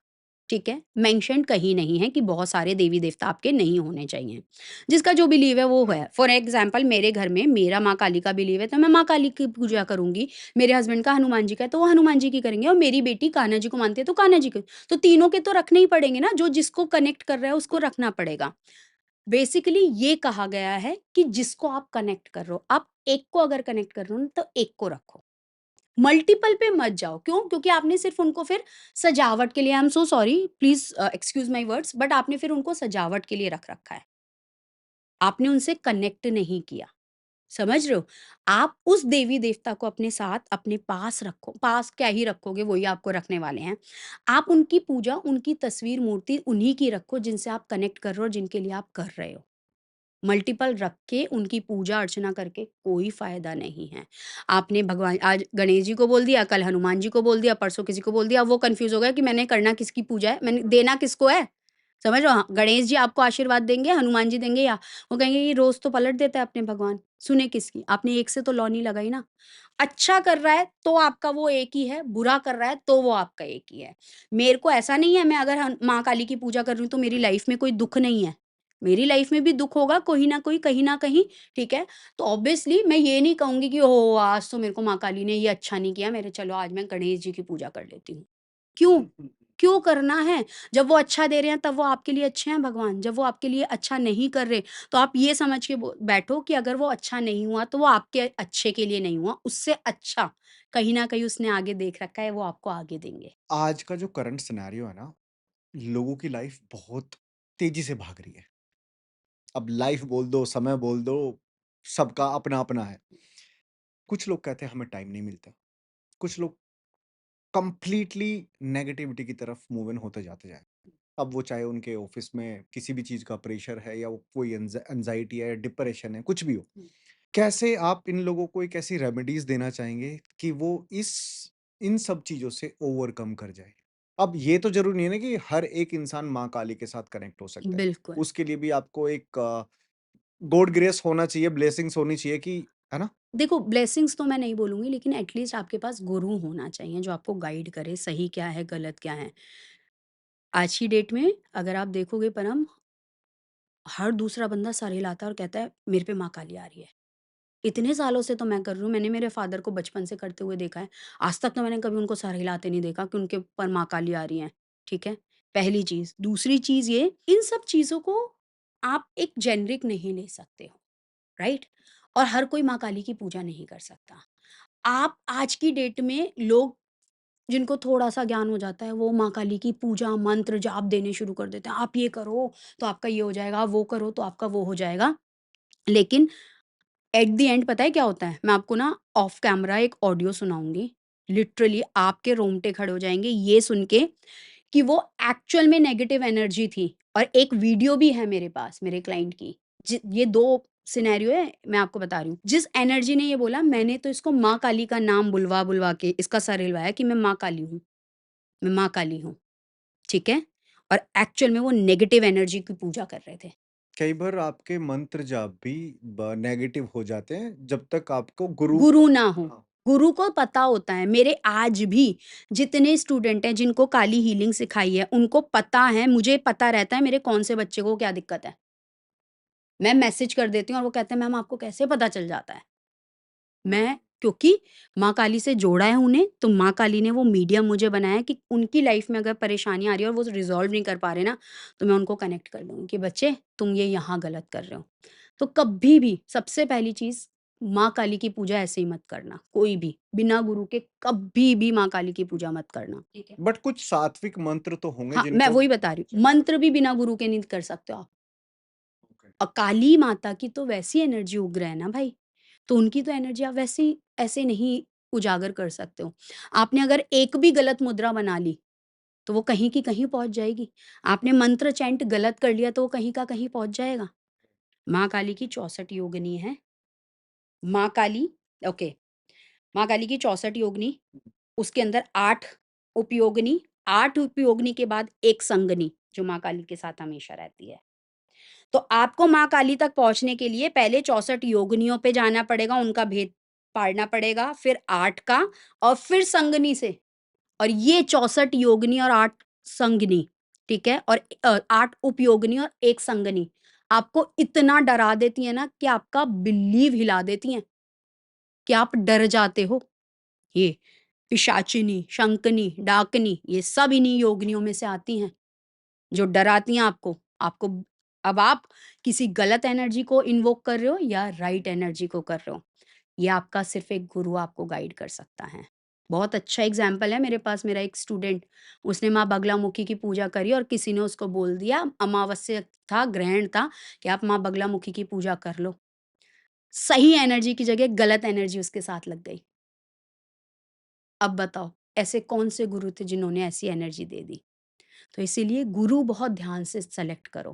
ठीक है? मेंशन्ड कहीं नहीं है कि बहुत सारे देवी-देवता आपके नहीं होने चाहिए। जिसका जो बिलीव है वो है। फॉर एग्ज़ाम्पल मेरे घर में मेरा माँ काली का बिलीव है, तो मैं माँ काली की पूजा करूँगी। मेरे हस्बैंड का हनुमान जी का है, तो वो हनुमान जी की करेंगे, और मेरी बेटी कान्हा जी को मानती है, तो कान्हा जी की। तो तीनों के तो रखने ही पड़ेंगे ना, जो जिसको कनेक्ट कर रहा है उसको रखना पड़ेगा। बेसिकली ये कहा गया है कि जिसको आप कनेक्ट कर रहे हो, आप एक को अगर कनेक्ट कर रहे हो ना, तो एक को रखो। मल्टीपल पे मत जाओ। क्यों? क्योंकि आपने सिर्फ़ उनको फिर सजावट के लिए, I am so sorry, please excuse my words, but आपने फिर उनको सजावट के लिए रख रखा है। आपने उनसे कनेक्ट नहीं किया। समझ रहे हो? आप उस देवी-देवता को अपने साथ, अपने पास रखो, पास क्या ही रखोगे, वही आपको रखने वाले हैं। आप उनकी पूजा, उनकी तस्वीर, मूर्ति उन्हीं की रखो जिनसे आप कनेक्ट कर रहे हो और जिनके लिए आप कर रहे हो। मल्टीपल रख के उनकी पूजा अर्चना करके कोई फ़ायदा नहीं है। आपने भगवान आज गणेश जी को बोल दिया, कल हनुमान जी को बोल दिया, परसों किसी को बोल दिया, अब वो कन्फ्यूज़ हो गया कि मैंने करना किसकी पूजा है, मैंने देना किसको है? समझ रहे हो? हाँ, गणेश जी आपको आशीर्वाद देंगे, हनुमान जी देंगे या वो कहेंगे ये रोज़ तो पलट देता है अपने भगवान, सुने किसकी? आपने एक से तो लौ नहीं लगाई ना। अच्छा कर रहा है तो आपका वो एक ही है, बुरा कर रहा है तो वो आपका एक ही है। मेरे को ऐसा नहीं है मैं अगर माँ काली की पूजा कर रही हूँ तो मेरी लाइफ़ में कोई दुःख नहीं है। मेरी लाइफ़ में भी दुःख होगा कोई न कोई, कहीं न कहीं, ठीक है? तो ऑब्वियसली मैं ये नहीं कहूँगी कि ओह! आज तो मेरे को माँ काली ने ये अच्छा नहीं किया, मेरे चलो आज मैं गणेश जी की पूजा कर लेती हूँ। क्यों? क्यों करना है? जब वो अच्छा दे रहे हैं तब वो आपके लिए अच्छे हैं भगवान, जब वो आपके लिए अच्छा नहीं कर रहे, तो आप ये समझ के बैठो कि अगर वो अच्छा नहीं हुआ तो वो आपके अच्छे के लिए नहीं हुआ, उससे अच्छा कहीं न कहीं उसने आगे देख रखा है, वो आपको आगे देंगे। आज का जो करंट सिनेरियो है ना, लोगों की लाइफ बहुत तेज़ी से भाग रही है। अब लाइफ बोल दो, समय बोल दो, सबका अपना-अपना है। कुछ लोग कहते हैं हमें टाइम नहीं मिलता। कुछ लोग कंप्लीटली नेगेटिविटी की तरफ मूव इन होते जाते जाएँ। अब वो चाहे उनके ऑफ़िस में किसी भी चीज़ का प्रेशर है या वो कोई एंग्ज़ायटी है, डिप्रेशन है, कुछ भी हो। हुँ। कैसे आप इन लोगों को एक ऐसी रेमेडीज़ देना चाहेंगे कि वो इस इन सब चीज़ों से ओवरकम कर जाए? अब ये तो ज़रूरी नहीं है ना कि हर एक इंसान माँ काली के साथ कनेक्ट हो सकता है। बिल्कुल। उसके लिए भी आपको एक गॉड ग्रेस होना चाहिए, ब्लेसिंग्स होनी चाहिए कि है ना? देखो, ब्लेसिंग्स तो मैं नहीं बोलूँगी लेकिन एट लीस्ट आपके पास गुरु होना चाहिए जो आपको गाइड करे, सही क्या है, गलत क्या है। आज की डेट में अगर आप देखोगे परम, हर दूसरा बंदा सर हिलाता है और कहता है मेरे पे माँ काली आ रही है। इतने सालों से तो मैं कर रही हूँ, मैंने मेरे फादर को बचपन से करते हुए देखा है। आज तक तो मैंने कभी उनको सर हिलाते नहीं देखा कि उनके ऊपर माँ काली आ रही हैं, ठीक है? पहली चीज़। दूसरी चीज़ ये, इन सब चीज़ों को आप एक जेनेरिक नहीं ले सकते हो, राइट? और हर कोई माँ काली की पूजा नहीं कर सकता। आप आज की डेट में लोग जिनको थोड़ा-सा ज्ञान हो जाता है, वो माँ काली की पूजा, मंत्र, जाप देने शुरू कर देते हैं। आप ये करो, तो आपका ये हो जाएगा, आप वो करो, तो आपका वो हो जाएगा। लेकिन एट द एंड पता है क्या होता है? मैं आपको ना ऑफ कैमरा एक ऑडियो सुनाऊँगी। लिटरली आपके रोंगटे खड़े हो जाएँगे ये सुन के कि वो एक्चुअल में नेगेटिव एनर्जी थी और एक वीडियो भी है मेरे पास मेरे क्लाइंट की। ये 2 सिनेरियो है, मैं आपको बता रही हूँ। जिस एनर्जी ने ये बोला मैंने तो इसको माँ काली का नाम बुलवा-बुलवा के इसका सर हिलवाया कि मैं माँ काली हूँ, मैं माँ काली हूँ, ठीक है? और एक्चुअल में वो नेगेटिव एनर्जी की पूजा कर रहे थे। कई बार आपके मंत्र जाप भी नेगेटिव हो जाते हैं जब तक आपको गुरु गुरु ना हो। हाँ, गुरु को पता होता है, मेरे आज भी जितने स्टूडेंट हैं जिनको काली हीलिंग सिखाई है, उनको पता है, मुझे पता रहता है मेरे कौन-से बच्चे को क्या दिक्कत है। मैं मैसेज कर देती हूँ और वो कहते हैं मैम आपको कैसे पता चल जाता है? मैं क्योंकि माँ काली से जोड़ा है उन्हें, तो माँ काली ने वो मीडियम मुझे बनाया है कि उनकी लाइफ़ में अगर परेशानी आ रही है और वो रिज़ॉल्व नहीं कर पा रहे ना, तो मैं उनको कनेक्ट कर दूँगी कि बच्चे तुम ये यहाँ गलत कर रहे हो। तो कभी भी सबसे पहली चीज़ माँ काली की पूजा ऐसे ही मत करना, कोई भी, बिना गुरु के कभी भी माँ काली की पूजा मत करना, ठीक है? बट कुछ सात्विक मंत्र तो होंगे हाँ, मैं जिनको वही बता रही हूँ, मंत्र भी बिना गुरु के नहीं कर सकते हो आप। ओके। काली माता की तो वैसी एनर्जी उग्र है ना भाई, तो उनकी तो एनर्जी आप वैसे ही ऐसे नहीं उजागर कर सकते हो। आपने अगर एक भी गलत मुद्रा बना ली, तो वो कहीं की कहीं पहुँच जाएगी। आपने मंत्र चैंट गलत कर लिया, तो वो कहीं का कहीं पहुँच जाएगा। माँ काली की 64 योगिनी हैं। माँ काली ओके, माँ काली की 64 योगिनी, उसके अंदर 8 उपयोगिनी, 8 उपयोगिनी के बाद 1 संगनी, जो माँ काली के साथ हमेशा रहती है। तो आपको माँ काली तक पहुँचने के लिए पहले 64 योगिनियों पे जाना पड़ेगा, उनका भेद पाड़ना पड़ेगा, फिर 8 का और फिर संगनी से और ये 64 योगिनी और 8 संगिनी, ठीक है? और 8 उपयोगिनी और 1 संगनी आपको इतना डरा देती हैं ना कि आपका बिलीव हिला देती हैं, कि आप डर जाते हो। ये पिशाचिनी, शंकिनी, डाकिनी ये सब इन्हीं योगिनियों में से आती हैं। जो डराती हैं आपको। आपको अब आप किसी गलत एनर्जी को इन्वोक कर रहे हो या राइट एनर्जी को कर रहे हो। ये आपका सिर्फ़ एक गुरु आपको गाइड कर सकता है। बहुत अच्छा एग्ज़ाम्पल है मेरे पास मेरा एक स्टूडेंट, उसने माँ बगलामुखी की पूजा करी और किसी ने उसको बोल दिया अमावस्या था, ग्रहण था कि आप माँ बगलामुखी की पूजा कर लो। सही एनर्जी की जगह गलत एनर्जी उसके साथ लग गई। अब बताओ, ऐसे कौन से गुरु थे जिन्होंने ऐसी एनर्जी दे दी? तो इसीलिए गुरु बहुत ध्यान से सेलेक्ट करो,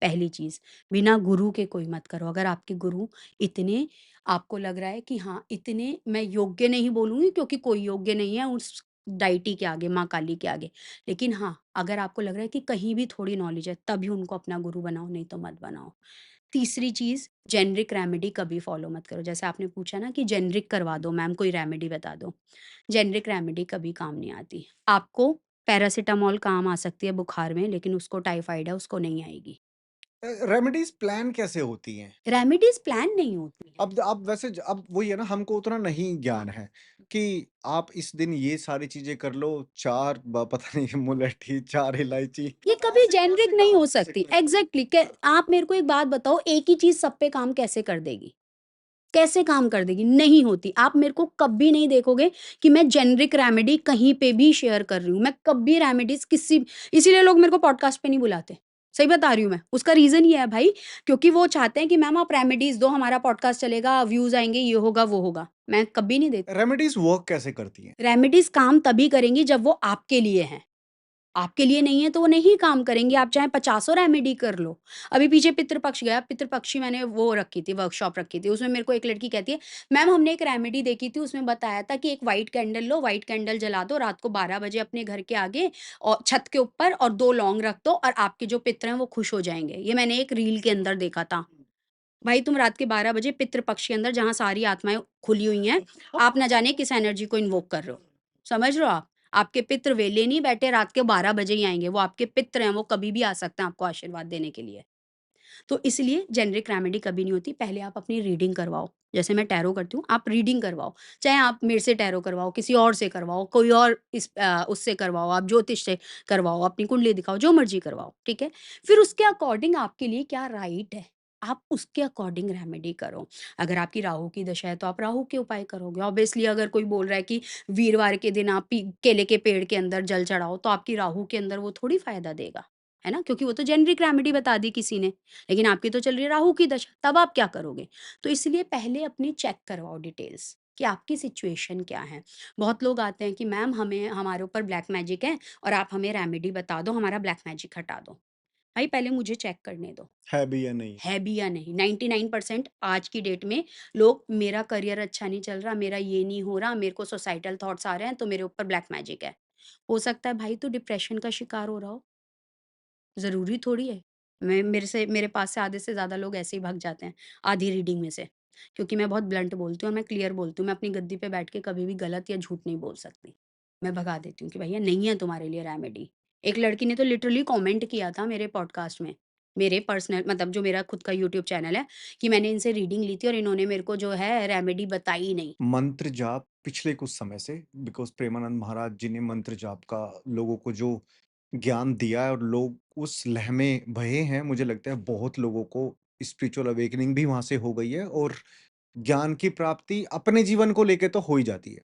पहली चीज़। बिना गुरु के कोई मत करो। अगर आपके गुरु इतने आपको लग रहा है कि हाँ, इतने मैं योग्य नहीं बोलूँगी क्योंकि कोई योग्य नहीं है उस डायटी के आगे, माँ काली के आगे। लेकिन हाँ, अगर आपको लग रहा है कि कहीं भी थोड़ी नॉलेज है, तभी उनको अपना गुरु बनाओ, नहीं तो मत बनाओ। तीसरी चीज़, जेनेरिक रेमेडी कभी फ़ॉलो मत करो। जैसे आपने पूछा ना कि जेनेरिक करवा दो मैम, कोई रेमेडी बता दो। जेनेरिक रेमेडी कभी काम नहीं आती। आपको पैरासिटामॉल काम आ सकती है बुखार में, लेकिन उसको टाइफाइड है, उसको नहीं आएगी। रेमेडीज़ प्लान कैसे होती हैं? रेमेडीज़ प्लान नहीं होती हैं। अब वैसे अब वही है ना, हमको उतना नहीं ज्ञान है कि आप इस दिन ये सारी चीज़ें कर लो, 4 ब पता नहीं मुलट्ठी, 4 इलायची ये कभी ऐसे जेनेरिक कैसे नहीं काम हो कैसे सकती। करेगा? एग्ज़ैक्टली कै आप मेरे को एक बात बताओ, एक ही चीज़ सब पे काम कैसे कर देगी? कैसे काम कर देगी? नहीं होती। आप मेरे को कभी नहीं देखोगे कि मैं जेनेरिक रेमेडी कहीं पे भी शेयर कर रही हूँ। मैं कभी रेमेडीज़ किसी इसीलिए लोग मेरे को पॉडकास्ट पे नहीं बुलाते। सही बता रही हूँ मैं। उसका रीज़न ये है भाई, क्योंकि वो चाहते हैं कि मैम आप रेमेडीज़ दो, हमारा पॉडकास्ट चलेगा, व्यूज़ आएँगे, ये होगा, वो होगा। मैं कभी नहीं देती। रेमेडीज़ वर्क कैसे करती हैं? रेमेडीज़ काम तभी करेंगी जब वो आपके लिए हैं। आपके लिए नहीं है तो वो नहीं काम करेंगी, आप चाहे पचासों रेमेडी कर लो। अभी पीछे पितृपक्ष गया, पितृपक्षी मैंने वो रखी थी, वर्कशॉप रखी थी, उसमें मेरे को एक लड़की कहती है, मैम हमने एक रेमेडी देखी थी, उसमें बताया था कि एक व्हाइट कैंडल लो, व्हाइट कैंडल जला दो, रात को 12 बजे अपने घर के आगे और छत के ऊपर और 2 लौंग रख दो और आपके जो पितर हैं वो खुश हो जाएँगे। ये मैंने एक रील के अंदर देखा था। भाई तुम रात के 12 बजे पितृपक्ष के अंदर जहाँ सारी आत्माएँ खुली हुई हैं, आप ना जाने किस एनर्जी को इन्वोक कर रहे हो। समझ रहे हो आप? आपके पितृ वेले नहीं बैठे रात के 12 बजे ही आएँगे, वो आपके पितृ हैं, वो कभी भी आ सकते हैं आपको आशीर्वाद देने के लिए। तो इसलिए जेनेरिक रेमेडी कभी नहीं होती, पहले आप अपनी रीडिंग करवाओ। जैसे मैं टैरो करती हूँ, आप रीडिंग करवाओ। चाहे आप मेरे से टैरो करवाओ, किसी और से करवाओ, कोई और उससे करवाओ, आप ज्योतिष से करवाओ, अपनी कुंडली दिखाओ, जो मर्ज़ी करवाओ, ठीक है? फिर उसके अकॉर्डिंग आपके लिए क्या राइट है, आप उसके अकॉर्डिंग रेमेडी करो। अगर आपकी राहु की दशा है, तो आप राहु के उपाय करोगे। ऑब्वियसली अगर कोई बोल रहा है कि वीरवार के दिन आप पी केले के पेड़ के अंदर जल चढ़ाओ, तो आपकी राहु के अंदर वो थोड़ी फ़ायदा देगा, है ना? क्योंकि वो तो जेनेरिक रेमेडी बता दी किसी ने। लेकिन आपकी तो चल रही है राहु की दशा, तब आप क्या करोगे? तो इसलिए पहले अपनी चेक करवाओ डिटेल्स कि आपकी सिचुएशन क्या है। बहुत लोग आते हैं कि मैम हमें हमारे ऊपर ब्लैक मैजिक है और आप हमें रेमेडी बता दो, हमारा ब्लैक मैजिक हटा दो। भाई पहले मुझे चेक करने दो, है भी या नहीं? है भी या नहीं। 99% आज की डेट में लोग मेरा करियर अच्छा नहीं चल रहा, मेरा ये नहीं हो रहा, मेरे को सोसाइटल थॉट्स आ रहे हैं, तो मेरे ऊपर ब्लैक मैजिक है। हो सकता है भाई तू डिप्रेशन का शिकार हो रहा हो। ज़रूरी थोड़ी है। मैं मेरे पास से आधे से ज़्यादा लोग ऐसे ही भाग जाते हैं, आधी रीडिंग में से। क्योंकि मैं बहुत ब्लंट बोलती हूँ और मैं क्लियर बोलती हूँ, मैं अपनी गद्दी पे बैठ के कभी भी गलत या झूठ नहीं बोल सकती। मैं भगा देती हूँ कि भैया नहीं है तुम्हारे लिए रेमेडी। एक लड़की ने तो लिटरली कमेंट किया था मेरे पॉडकास्ट में, मेरे पर्सनल मतलब जो मेरा खुद का यूट्यूब चैनल है, कि मैंने इनसे रीडिंग ली थी और इन्होंने मेरे को जो है रेमेडी बताई नहीं। मंत्र जाप पिछले कुछ समय से बिकॉज़ प्रेमानंद महाराज जी ने मंत्र जाप का लोगों को जो ज्ञान दिया है और लोग उस लय में बहे हैं, मुझे लगता है बहुत लोगों को स्पिरिचुअल अवेकनिंग भी वहाँ से हो गई है और ज्ञान की प्राप्ति अपने जीवन को लेके तो हो ही जाती है।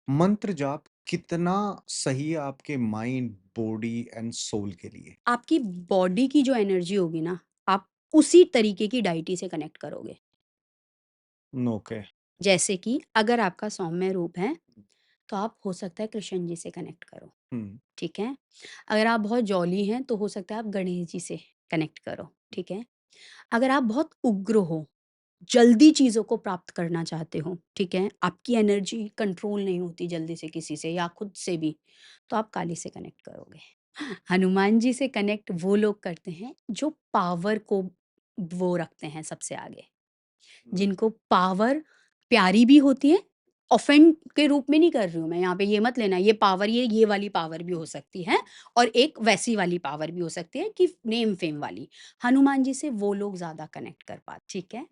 मंत्र जाप कितना सही है आपके माइंड, बॉडी एंड सोल के लिए? आपकी बॉडी की जो एनर्जी होगी ना, आप उसी तरीके की डायटी से कनेक्ट करोगे। ओके। जैसे कि अगर आपका सौम्य रूप है, तो आप हो सकता है कृष्ण जी से कनेक्ट करो, हुँ, ठीक है? अगर आप बहुत जॉली हैं, तो हो सकता है आप गणेश जी से कनेक्ट करो, ठीक है? अगर आप बहुत उग्र हो, जल्दी चीज़ों को प्राप्त करना चाहते हो, ठीक है? आपकी एनर्जी कंट्रोल नहीं होती जल्दी से किसी से या खुद से भी, तो आप काली से कनेक्ट करोगे। हनुमान जी से कनेक्ट वो लोग करते हैं, जो पावर को वो रखते हैं सबसे आगे। जिनको पावर प्यारी भी होती है, ऑफेंड के रूप में नहीं कर रही हूँ मैं यहाँ पे, ये मत लेना, ये पावर ये वाली पावर भी हो सकती है और एक वैसी वाली पावर भी हो सकती है कि नेम फेम वाली। हनुमान जी से वो लोग ज़्यादा कनेक्ट कर पाते, ठीक है?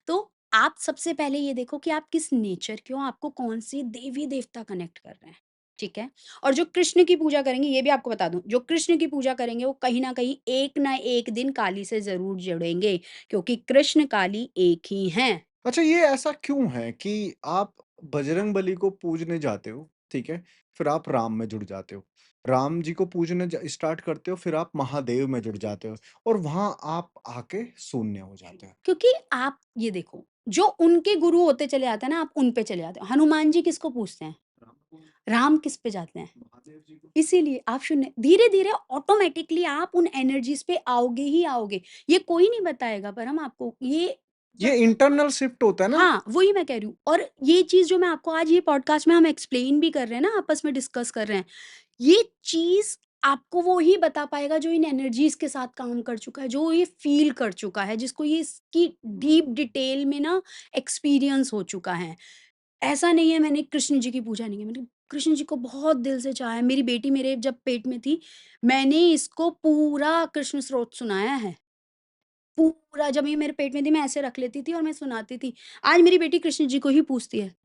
तो आप सबसे पहले ये देखो कि आप किस नेचर के हो, आपको कौन-से देवी-देवता कनेक्ट कर रहे हैं, ठीक है? और जो कृष्ण की पूजा करेंगे, ये भी आपको बता दूँ, जो कृष्ण की पूजा करेंगे वो कहीं न कहीं एक ना एक दिन काली से ज़रूर जुड़ेंगे, क्योंकि कृष्ण काली एक ही हैं। अच्छा ये ऐसा क्यों है कि आप बजरंगबली को पूजने जाते हो, ठीक है? फिर आप राम में जुड़ जाते हो। राम जी को पूजने ज स्टार्ट करते हो, फिर आप महादेव में जुड़ जाते हो और वहाँ आप आके शून्य हो जाते हो। क्योंकि आप ये देखो, जो उनके गुरु होते चले आते हैं ना, आप उन पे चले जाते हो। हनुमान जी किसको पूजते हैं? राम को, राम किस पे जाते हैं? महादेव जी को। इसीलिए आप शून्य धीरे-धीरे ऑटोमैटिकली आप उन एनर्जीज़ पे आओगे ही आओगे। ये कोई नहीं बताएगा पर हम आपको ये ये इंटरनल शिफ्ट होता है ना? हाँ, वही मैं कह रही हूँ और ये चीज़ जो मैं आपको आज ये पॉडकास्ट में हम एक्सप्लेन भी कर रहे हैं ना, आपस में डिस्कस कर रहे हैं। ये चीज़ आपको वो ही बता पाएगा जो इन एनर्जीज़ के साथ काम कर चुका है, जो ये फ़ील कर चुका है, जिसको ये इसकी डीप डिटेल में ना एक्सपीरियंस हो चुका है। ऐसा नहीं है मैंने कृष्ण जी की पूजा नहीं की, मैंने कृष्ण जी को बहुत दिल से चाहा है। मेरी बेटी मेरे जब पेट में थी, मैंने इसको पूरा कृष्ण स्तोत्र सुनाया है। पूरा जब ये मेरे पेट में थी मैं ऐसे रख लेती थी और मैं सुनाती थी। आज मेरी बेटी कृष्ण जी को ही पूजती है।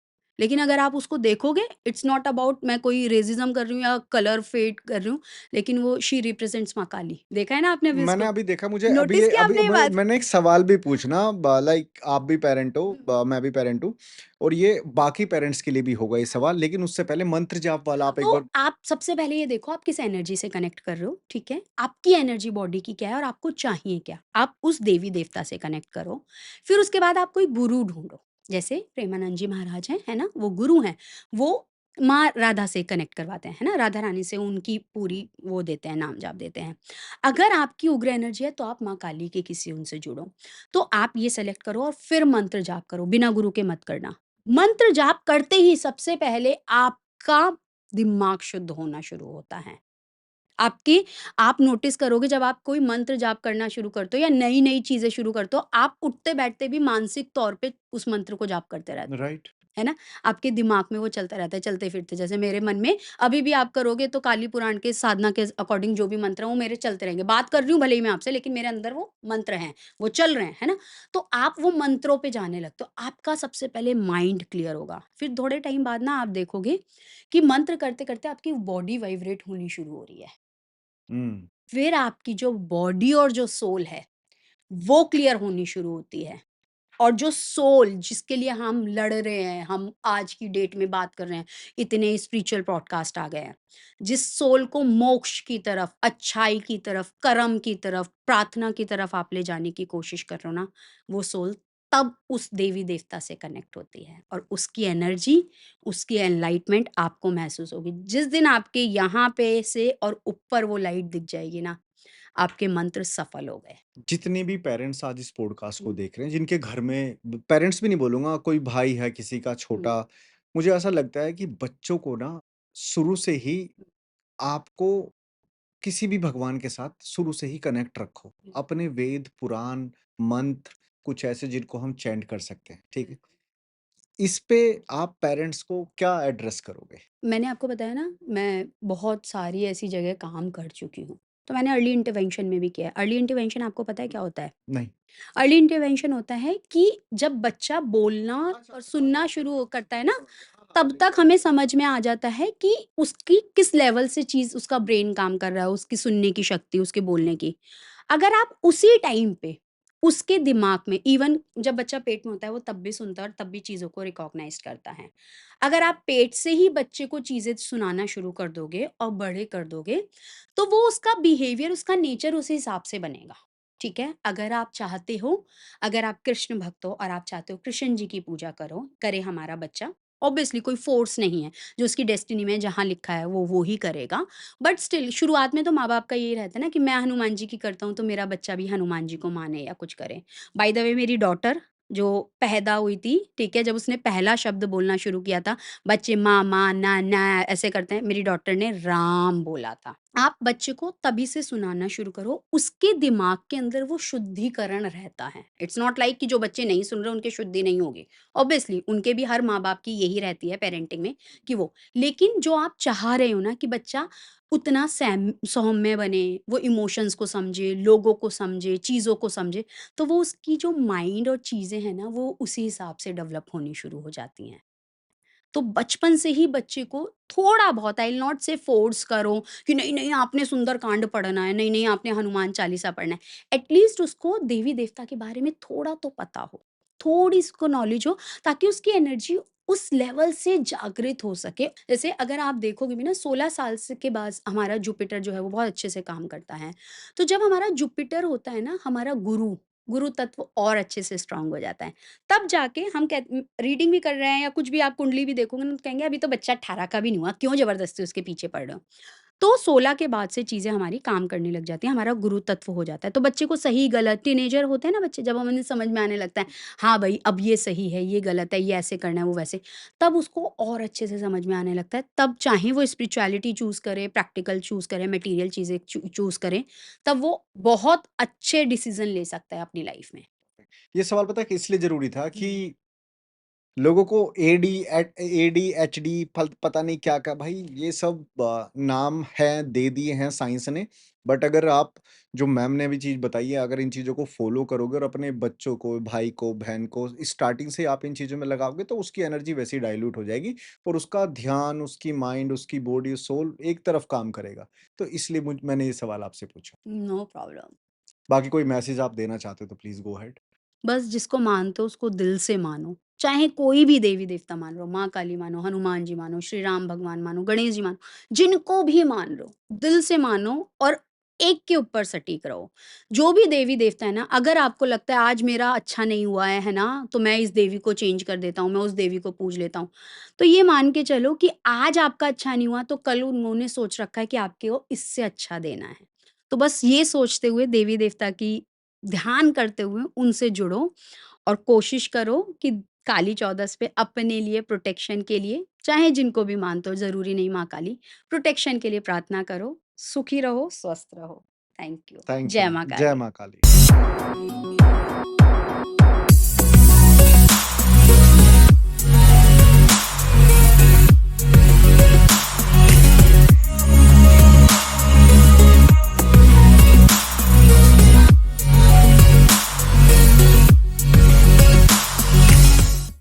लेकिन अगर आप उसको देखोगे इट्स नॉट अबाउट मैं कोई रेसिज़्म कर रही हूँ या कलर फेड कर रही हूँ, लेकिन वो शी रिप्रेजेंट्स माँ काली। देखा है ना आपने अभी मैंने उसको? अभी देखा, मुझे अभी नोटिस ये किया अभी आपने ये बात? मैंने एक सवाल भी पूछना, लाइक आप भी पेरेंट हो, हुँ। मैं भी पेरेंट हूँ और ये बाकी पेरेंट्स के लिए भी होगा ये सवाल, लेकिन उससे पहले मंत्र जाप वाला आप एक तो बार। आप सबसे पहले ये देखो आप किस एनर्जी से कनेक्ट कर रहे हो, ठीक है? आपकी एनर्जी बॉडी की क्या है और आपको चाहिए क्या? आप उस देवी-देवता से कनेक्ट करो। फिर उसके बाद आप कोई गुरु ढूँढो। जैसे प्रेमानंद जी महाराज हैं, है ना? वो गुरु हैं। वो माँ राधा से कनेक्ट करवाते हैं, है ना? राधा रानी से उनकी पूरी वो देते हैं, नाम जाप देते हैं। अगर आपकी उग्र एनर्जी है तो आप माँ काली के किसी उनसे जुड़ो। तो आप ये सेलेक्ट करो और फिर मंत्र जाप करो, बिना गुरु के मत करना। मंत्र जाप करते ही सबसे पहले आपका दिमाग शुद्ध होना शुरू होता है। आपकी आप नोटिस करोगे जब आप कोई मंत्र जाप करना शुरू करते हो या नई-नई चीज़ें शुरू करते हो, आप उठते-बैठते भी मानसिक तौर पे उस मंत्र को जाप करते रहते हो। राइट। है ना? आपके दिमाग में वो चलता रहता है, चलते-फिरते जैसे मेरे मन में अभी भी आप करोगे तो काली पुराण के साधना के अकॉर्डिंग जो भी मंत्र हैं वो मेरे चलते रहेंगे। बात कर रही हूँ भले ही मैं आपसे लेकिन मेरे अंदर वो मंत्र हैं, वो चल रहे हैं, है ना? तो आप वो मंत्रों पे जाने लगते हो। आपका सबसे पहले माइंड क्लियर होगा। फिर थोड़े टाइम बाद ना आप देखोगे कि मंत्र करते-करते आपकी बॉडी वाइब्रेट होनी शुरू हो रही है। हुँ। फिर आपकी जो बॉडी और जो सोल है, वो क्लियर होनी शुरू होती है। और जो सोल जिसके लिए हम लड़ रहे हैं, हम आज की डेट में बात कर रहे हैं, इतने स्पिरिचुअल पॉडकास्ट आ गए हैं। जिस सोल को मोक्ष की तरफ, अच्छाई की तरफ, कर्म की तरफ, प्रार्थना की तरफ आप ले जाने की कोशिश कर रहे हो ना, वो सोल तब उस देवी-देवता से कनेक्ट होती है और उसकी एनर्जी, उसकी एनलाइटमेंट आपको महसूस होगी। जिस दिन आपके यहाँ पे से और ऊपर वो लाइट दिख जाएगी ना, आपके मंत्र सफल हो गए। जितने भी पेरेंट्स आज इस पॉडकास्ट को हुँ, देख रहे हैं, जिनके घर में पेरेंट्स भी नहीं बोलूँगा, कोई भाई है किसी का हुँ, छोटा, मुझे ऐसा लगता है कि बच्चों को ना शुरू से ही आपको किसी भी भगवान के साथ शुरू से ही कनेक्ट रखो। हुँ, अपने वेद, पुराण, मंत्र कुछ ऐसे जिनको हम चैंट कर सकते हैं, ठीक है? बिल्कुल। इस पे आप पेरेंट्स को क्या एड्रेस करोगे? मैंने आपको बताया ना, मैं बहुत सारी ऐसी जगह काम कर चुकी हूँ। तो मैंने अर्ली इंटरवेंशन में भी किया है। अर्ली इंटरवेंशन आपको पता है क्या होता है? नहीं। अर्ली इंटरवेंशन होता है कि जब बच्चा बोलना अच्छा, और अच्छा, समझ सुनना गया। शुरू करता है ठीक ना, समझ गया। हाँ, हाँ, तब अर्ली तक हमें इंटरवेंशन। समझ में आ जाता है कि उसकी किस लेवल से चीज़ उसका ब्रेन काम कर रहा है, उसकी सुनने की शक्ति, उसके बोलने की। अगर आप उसी टाइम पे उसके दिमाग में इवन जब बच्चा पेट में होता है वो तब भी सुनता है और तब भी चीज़ों को रिकॉग्नाइज़ करता है। अगर आप पेट से ही बच्चे को चीज़ें सुनाना शुरू कर दोगे और बड़े कर दोगे, तो वो उसका बिहेवियर, उसका नेचर उस हिसाब से बनेगा। ठीक है? अगर आप चाहते हो, अगर आप कृष्ण भक्त हो और आप चाहते हो कृष्ण जी की पूजा करे हमारा बच्चा, ऑब्वियसली कोई फ़ोर्स नहीं है, जो उसकी डेस्टिनी में जहाँ लिखा है वो ही करेगा। बट स्टिल शुरुआत में तो माँ-बाप का यही रहता है ना कि मैं हनुमान जी की करता हूँ, तो मेरा बच्चा भी हनुमान जी को माने या कुछ करे। बाय द वे मेरी डॉटर जो पैदा हुई थी, ठीक है? जब उसने पहला शब्द बोलना शुरू किया था, बच्चे मामा, नाना ऐसे करते हैं, मेरी डॉटर ने राम बोला था। आप बच्चे को तभी से सुनाना शुरू करो, उसके दिमाग के अंदर वो शुद्धिकरण रहता है। इट्स नॉट लाइक कि जो बच्चे नहीं सुन रहे, उनकी शुद्धि नहीं होगी। ऑब्वियसली उनके भी हर माँ-बाप की यही रहती है पेरेंटिंग में कि वो लेकिन जो आप चाह रहे हो ना कि बच्चा उतना सौम्य बने, वो इमोशंस को समझे, लोगों को समझे, चीज़ों को समझे, तो वो उसकी जो माइंड और चीज़ें हैं ना, वो उसी हिसाब से डेवलप होनी शुरू हो जाती हैं। तो बचपन से ही बच्चे को थोड़ा बहुत आई विल नॉट से फ़ोर्स करो कि नहीं-नहीं आपने सुंदरकांड पढ़ना है, नहीं-नहीं आपने हनुमान चालीसा पढ़ना है। एटलीस्ट उसको देवी-देवता के बारे में थोड़ा तो पता हो, थोड़ी उसको नॉलेज हो ताकि उसकी एनर्जी उस लेवल से जागृत हो सके। जैसे अगर आप देखोगे भी ना 16 साल से के बाद हमारा जुपिटर जो है वो बहुत अच्छे से काम करता है। तो जब हमारा जुपिटर होता है ना, हमारा गुरु तत्व और अच्छे से स्ट्रॉन्ग हो जाता है। तब जाके हम रीडिंग भी कर रहे हैं या कुछ भी आप कुंडली भी देखोगे ना, तो कहेंगे अभी तो बच्चा 18 का भी नहीं हुआ, क्यों ज़बरदस्ती उसके पीछे पड़ रहे हो? तो 16 के बाद से चीज़ें हमारी काम करने लग जाती हैं, हमारा गुरु तत्व हो जाता है। तो बच्चे को सही-गलत, टीनेजर होते हैं ना बच्चे, जब उन्हें समझ में आने लगता है, हाँ भई, अब ये सही है, ये गलत है, ये ऐसे करना है, वो वैसे। तब उसको और अच्छे से समझ में आने लगता है। तब चाहे वो स्पिरिचुअलिटी चूज़ करे, प्रैक्टिकल चूज़ करे, मटेरियल चीज़ें चूज़ करे, तब वो बहुत अच्छे डिसीज़न ले सकता है अपनी लाइफ़ में। ये सवाल पता है कि इसलिए ज़रूरी था कि हुँ। लोगों को एडीएचडी पता नहीं क्या-क्या भाई ये सब नाम है दे दिए हैं साइंस ने। बट अगर आप जो मैम ने अभी चीज़ बताई है अगर इन चीज़ों को फ़ॉलो करोगे और अपने बच्चों को, भाई को, बहन को स्टार्टिंग से आप इन चीज़ों में लगाओगे तो उसकी एनर्जी वैसे ही डाइल्यूट हो जाएगी और उसका ध्यान, उसकी माइंड, उसकी बॉडी, सोल एक तरफ काम करेगा। तो इसलिए मैंने ये सवाल आपसे पूछा। No problem. बाकी कोई मैसेज आप देना चाहते हो तो प्लीज़ गो अहेड। बस जिसको मानते हो उसको दिल से मानो। चाहे कोई भी देवी-देवता मान लो, माँ काली मानो, हनुमान जी मानो, श्री राम भगवान मानो, गणेश जी मानो, जिनको भी मान लो, दिल से मानो और एक के ऊपर सटीक रहो। जो भी देवी-देवता है ना, अगर आपको लगता है आज मेरा अच्छा नहीं हुआ है ना? तो मैं इस देवी को चेंज कर देता हूँ, मैं उस देवी को पूज लेता हूँ। तो ये मान के चलो कि आज आपका अच्छा नहीं हुआ तो कल उन्होंने सोच रखा है कि आपके को इससे अच्छा देना है। तो बस ये सोचते हुए देवी-देवता की ध्यान करते हुए उनसे जुड़ो और कोशिश करो कि काली चौदस पे अपने लिए प्रोटेक्शन के लिए, चाहे जिनको भी मानते हो, ज़रूरी नहीं माँ काली, प्रोटेक्शन के लिए प्रार्थना करो। सुखी रहो, स्वस्थ रहो। Thank you. थैंक जय यू। माँ जय काली। माँ काली।